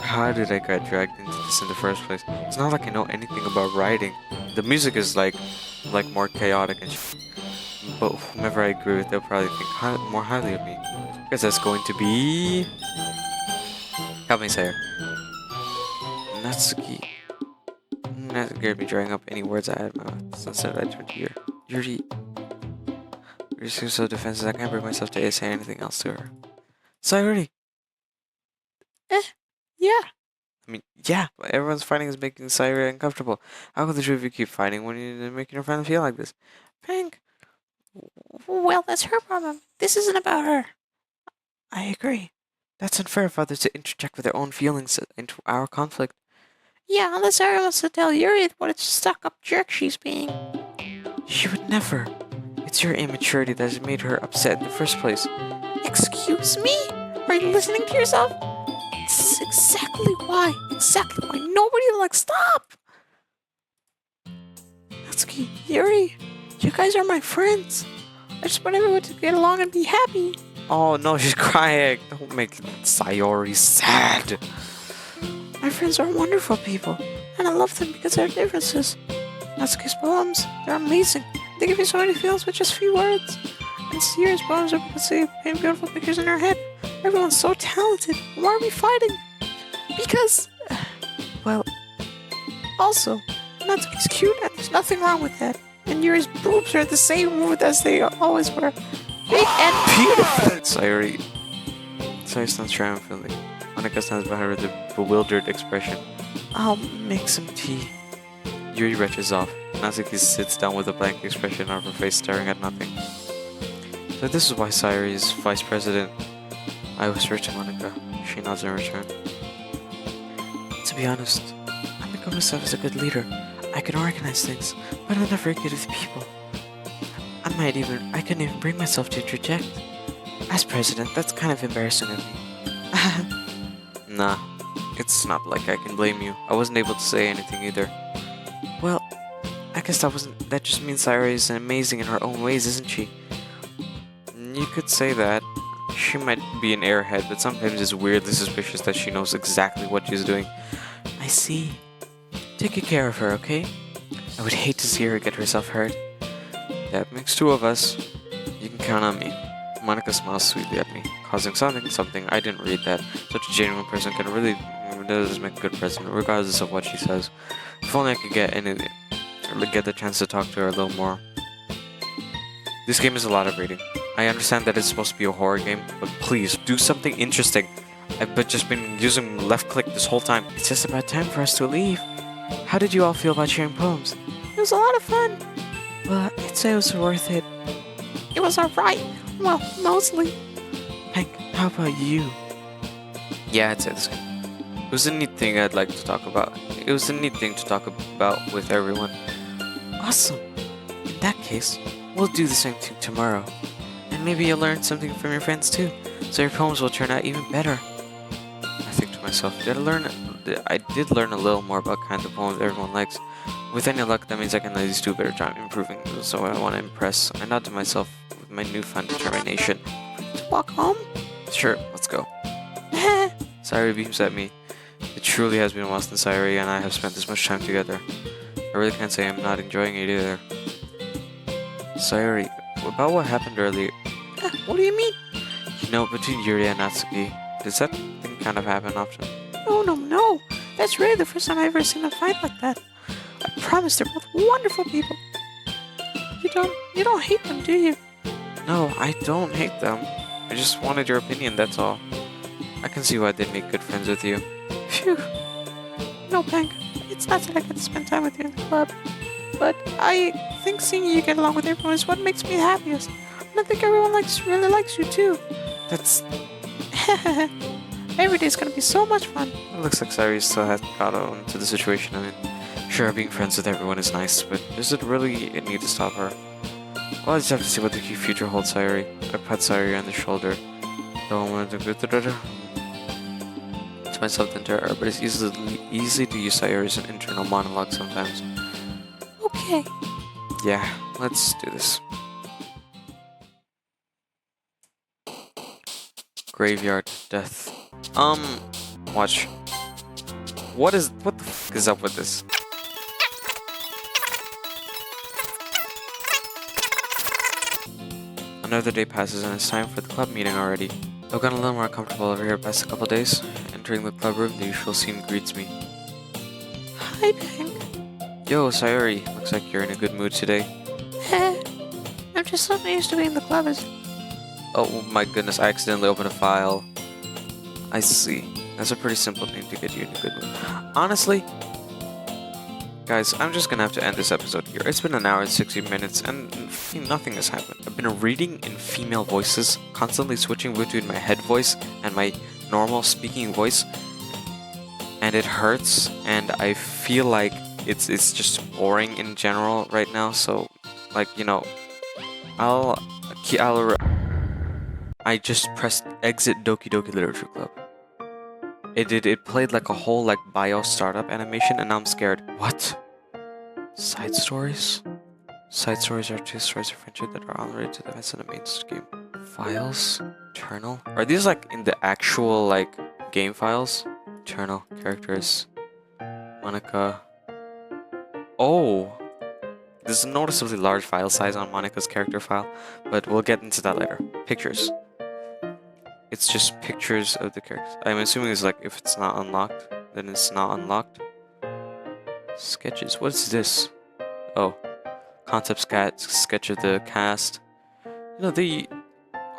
How did I get dragged into this in the first place? It's not like I know anything about writing. The music is like more chaotic and shit. But whomever I agree with, they'll probably think more highly of me. Guess that's going to be... Help me, Sayer. Natsuki. Natsuki heard me drawing up any words I had in my mouth. So instead I turned to Yuri. Yuri seems so defensive I can't bring myself to say anything else to her. Sayori! Yeah. I mean, yeah, everyone's fighting is making Sayori uncomfortable. How could the two of you keep fighting when you're making your friend feel like this? Pink. Well, that's her problem. This isn't about her. I agree. That's unfair of others to interject with their own feelings into our conflict. Yeah, unless Sayori wants to tell Yuri what a stuck-up jerk she's being. She would never. It's your immaturity that has made her upset in the first place. Excuse me? Are you listening to yourself? This is exactly why. Exactly why nobody stop! Natsuki, Yuri, you guys are my friends. I just want everyone to get along and be happy. Oh no, she's crying. Don't make Sayori sad. My friends are wonderful people, and I love them because of their differences. Natsuki's poems, they're amazing. They give you so many feels with just few words. And Sayori's poems are because they paint beautiful pictures in her head. Everyone's so talented. Why are we fighting? Because, well, also, Natsuki's cute and there's nothing wrong with that. And Yuri's boobs are the same mood as they always were. Big and beautiful. Sayori stands triumphantly. Monika stands behind her with a bewildered expression. I'll make some tea. Yuri retches off. Natsuki sits down with a blank expression on her face, staring at nothing. So this is why Sayori is vice president. I whisper to Monika. She nods in return. To be honest, I think of myself as a good leader. I can organize things, but I'm never good with people. I couldn't even bring myself to interject. As president, that's kind of embarrassing of me. Nah, it's not like I can blame you. I wasn't able to say anything either. Well, I guess that just means Sayori is amazing in her own ways, isn't she? You could say that. She might be an airhead, but sometimes it's weirdly suspicious that she knows exactly what she's doing. I see. Take good care of her, okay? I would hate to see her get herself hurt. That makes two of us. You can count on me. Monika smiles sweetly at me, causing something. I didn't read that. Such a genuine person can really does make a good president, regardless of what she says. If only I could get the chance to talk to her a little more. This game is a lot of reading. I understand that it's supposed to be a horror game, but please do something interesting. I've just been using left click this whole time. It's just about time for us to leave. How did you all feel about sharing poems? It was a lot of fun. Well, I'd say it was worth it. It was alright. Well, mostly. Hank, how about you? Yeah, I'd say the same. It was a neat thing I'd like to talk about. It was a neat thing to talk about with everyone. Awesome. In that case, we'll do the same thing tomorrow. And maybe you'll learn something from your friends too, so your poems will turn out even better. I think to myself, I did learn a little more about kind of poems everyone likes. With any luck, that means I can at least do a better job improving, so I want to impress. I nod to myself with my newfound determination. To walk home? Sure, let's go. Sayori beams at me. It truly has been a while since Sayori and I have spent this much time together. I really can't say I'm not enjoying it either. Sayori, about what happened earlier. What do you mean? You know, between Yuri and Natsuki, does that thing kind of happen often? No. That's really the first time I've ever seen them fight like that. I promise they're both wonderful people. You don't hate them, do you? No, I don't hate them. I just wanted your opinion, that's all. I can see why they'd make good friends with you. Phew. No, Pink. It's not that I get to spend time with you in the club. But I think seeing you get along with everyone is what makes me the happiest. And I think everyone really likes you too. That's... Every day's gonna be so much fun. It looks like Sayori still hasn't got on to the situation I'm in. Sure, being friends with everyone is nice, but does it really need to stop her? Well, I just have to see what the future holds, Sayori. I pat Sayori on the shoulder. Don't want to myself into her, but it's easy to use Sayori as an internal monologue sometimes. Okay. Yeah, let's do this. Graveyard death. Watch. What the f is up with this? Another day passes and it's time for the club meeting already. I've gotten a little more comfortable over here past a couple days. Entering the club room, the usual scene greets me. Hi, Pink. Yo, Sayori. Looks like you're in a good mood today. I'm just so used to being in the club. Oh my goodness, I accidentally opened a file. I see. That's a pretty simple thing to get you in a good mood. Honestly, guys, I'm just gonna have to end this episode here. It's been an hour and 60 minutes and nothing has happened. I've been reading in female voices, constantly switching between my head voice and my normal speaking voice, and it hurts, and I feel like it's just boring in general right now. So, like, you know, I just pressed exit Doki Doki Literature Club. It played like a whole like bio startup animation, and now I'm scared. What? Side stories? Side stories are two stories of friendship that are unrelated to the events in the main game. Files? Eternal? Are these like in the actual like game files? Eternal characters. Monica. Oh! There's a noticeably large file size on Monica's character file, but we'll get into that later. Pictures. It's just pictures of the characters. I'm assuming it's like if it's not unlocked, then it's not unlocked. Sketches. What is this? Oh. Concept sketch of the cast. You know, they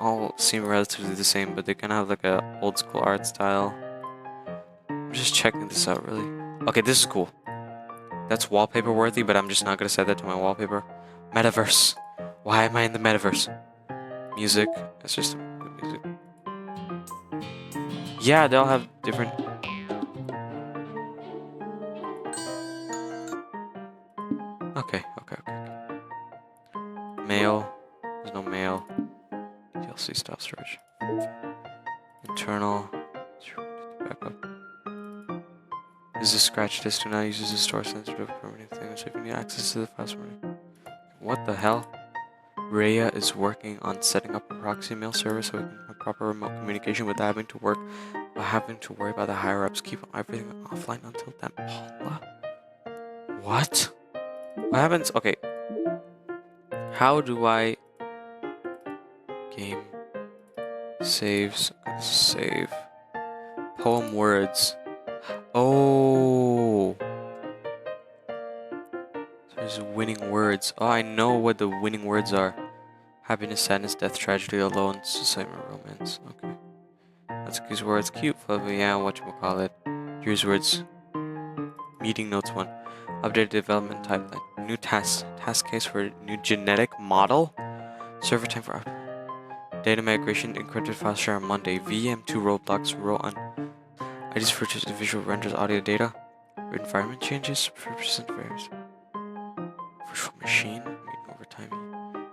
all seem relatively the same, but they kind of have like a old school art style. I'm just checking this out, really. Okay, this is cool. That's wallpaper worthy, but I'm just not gonna set that to my wallpaper. Metaverse. Why am I in the metaverse? Music. It's just music. Yeah, they all have different. Okay. Mail. There's no mail. DLC stop storage. Internal. Backup. Is this scratch disk? Do not use as a store sensitive permanent thing, so if you need access to the files from it. What the hell? Rhea is working on setting up a proxy mail service so we can have proper remote communication without having to worry about the higher ups. Keep everything offline until then. Paula? What? What happens? Okay. How do I game saves? Save poem words. Oh, there's winning words. Oh, I know what the winning words are. Happiness, sadness, death, tragedy, alone, suicide, romance. Okay, that's these words. Cute, fluffy. Yeah, whatchamacallit. Here's words. Meeting notes 1. Updated development timeline. New task. Task case for new genetic model. Server time for data migration. Encrypted file share on Monday. VM2 roadblocks. Row on. IDs for visual renders audio data. Environment changes. Percent various. Virtual machine. Meeting over time.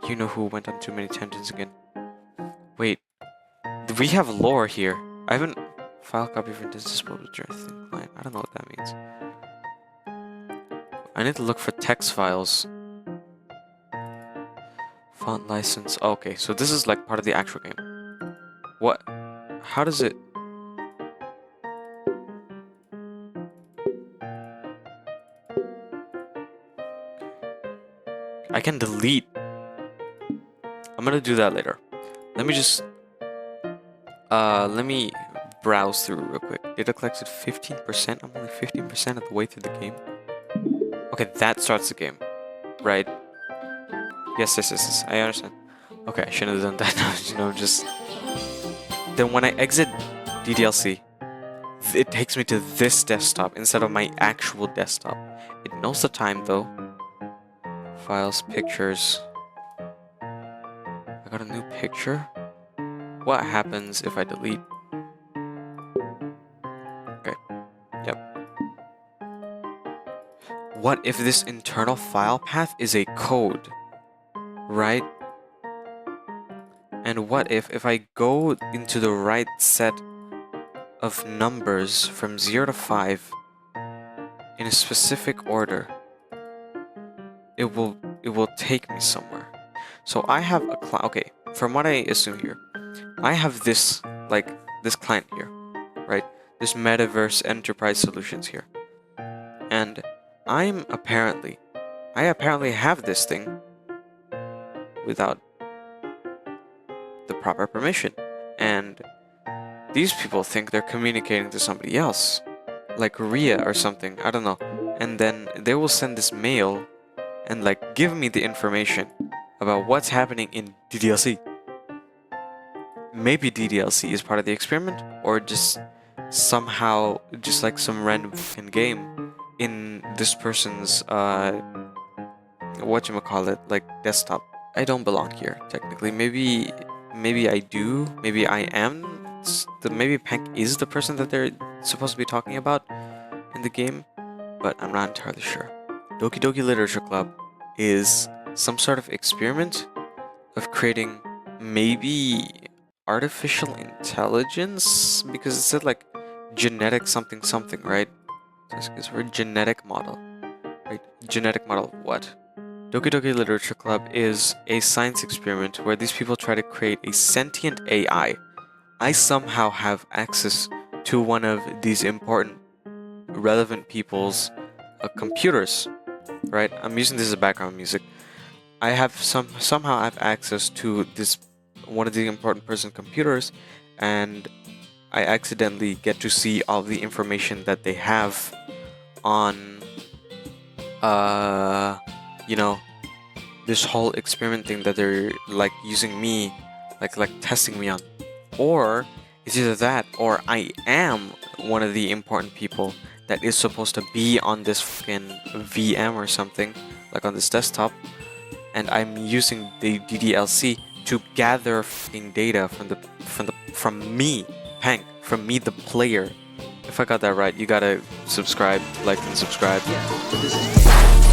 You know who went on too many tangents again. Wait. We have lore here. I haven't. File copy for disposable thin client. I don't know what that means. I need to look for text files. Font license. Oh, okay, so this is like part of the actual game. What? How does it? I can delete. I'm gonna do that later. Let me just. Let me browse through real quick. Data collected 15%. I'm only 15% of the way through the game. Okay, that starts the game, right? Yes. I understand. Okay, I shouldn't have done that. You know, just. Then when I exit DDLC, it takes me to this desktop instead of my actual desktop. It knows the time though. Files, pictures. I got a new picture. What happens if I delete? Okay. Yep. What if this internal file path is a code? Right? And what if I go into the right set of numbers from 0 to 5 in a specific order, it will take me somewhere. So I have a client. Okay, from what I assume here, I have this client here, right? This Metaverse Enterprise Solutions here, and I apparently have this thing without the proper permission, and these people think they're communicating to somebody else, like Rhea or something. I don't know, and then they will send this mail and like give me the information about what's happening in DDLC. Maybe DDLC is part of the experiment, or just somehow just like some random fucking game in this person's whatchamacallit, like desktop. I don't belong here technically. Maybe I do. Maybe I am. Maybe Pank is the person that they're supposed to be talking about in the game, but I'm not entirely sure. Doki Doki Literature Club is some sort of experiment of creating maybe artificial intelligence, because it said like genetic something something, right? So it's for genetic model, right? Genetic model of what? Doki Doki Literature Club is a science experiment where these people try to create a sentient AI. I somehow have access to one of these important, relevant people's computers, right? I'm using this as background music. I have somehow I have access to this one of the important person computers, and I accidentally get to see all the information that they have on you know, this whole experiment thing that they're like using me, like testing me on. Or it's either that, or I am one of the important people that is supposed to be on this fucking VM or something, like on this desktop, and I'm using the DDLC to gather fucking data from me, Pank, from me the player. If I got that right, you gotta subscribe, like and subscribe. Yeah, but this is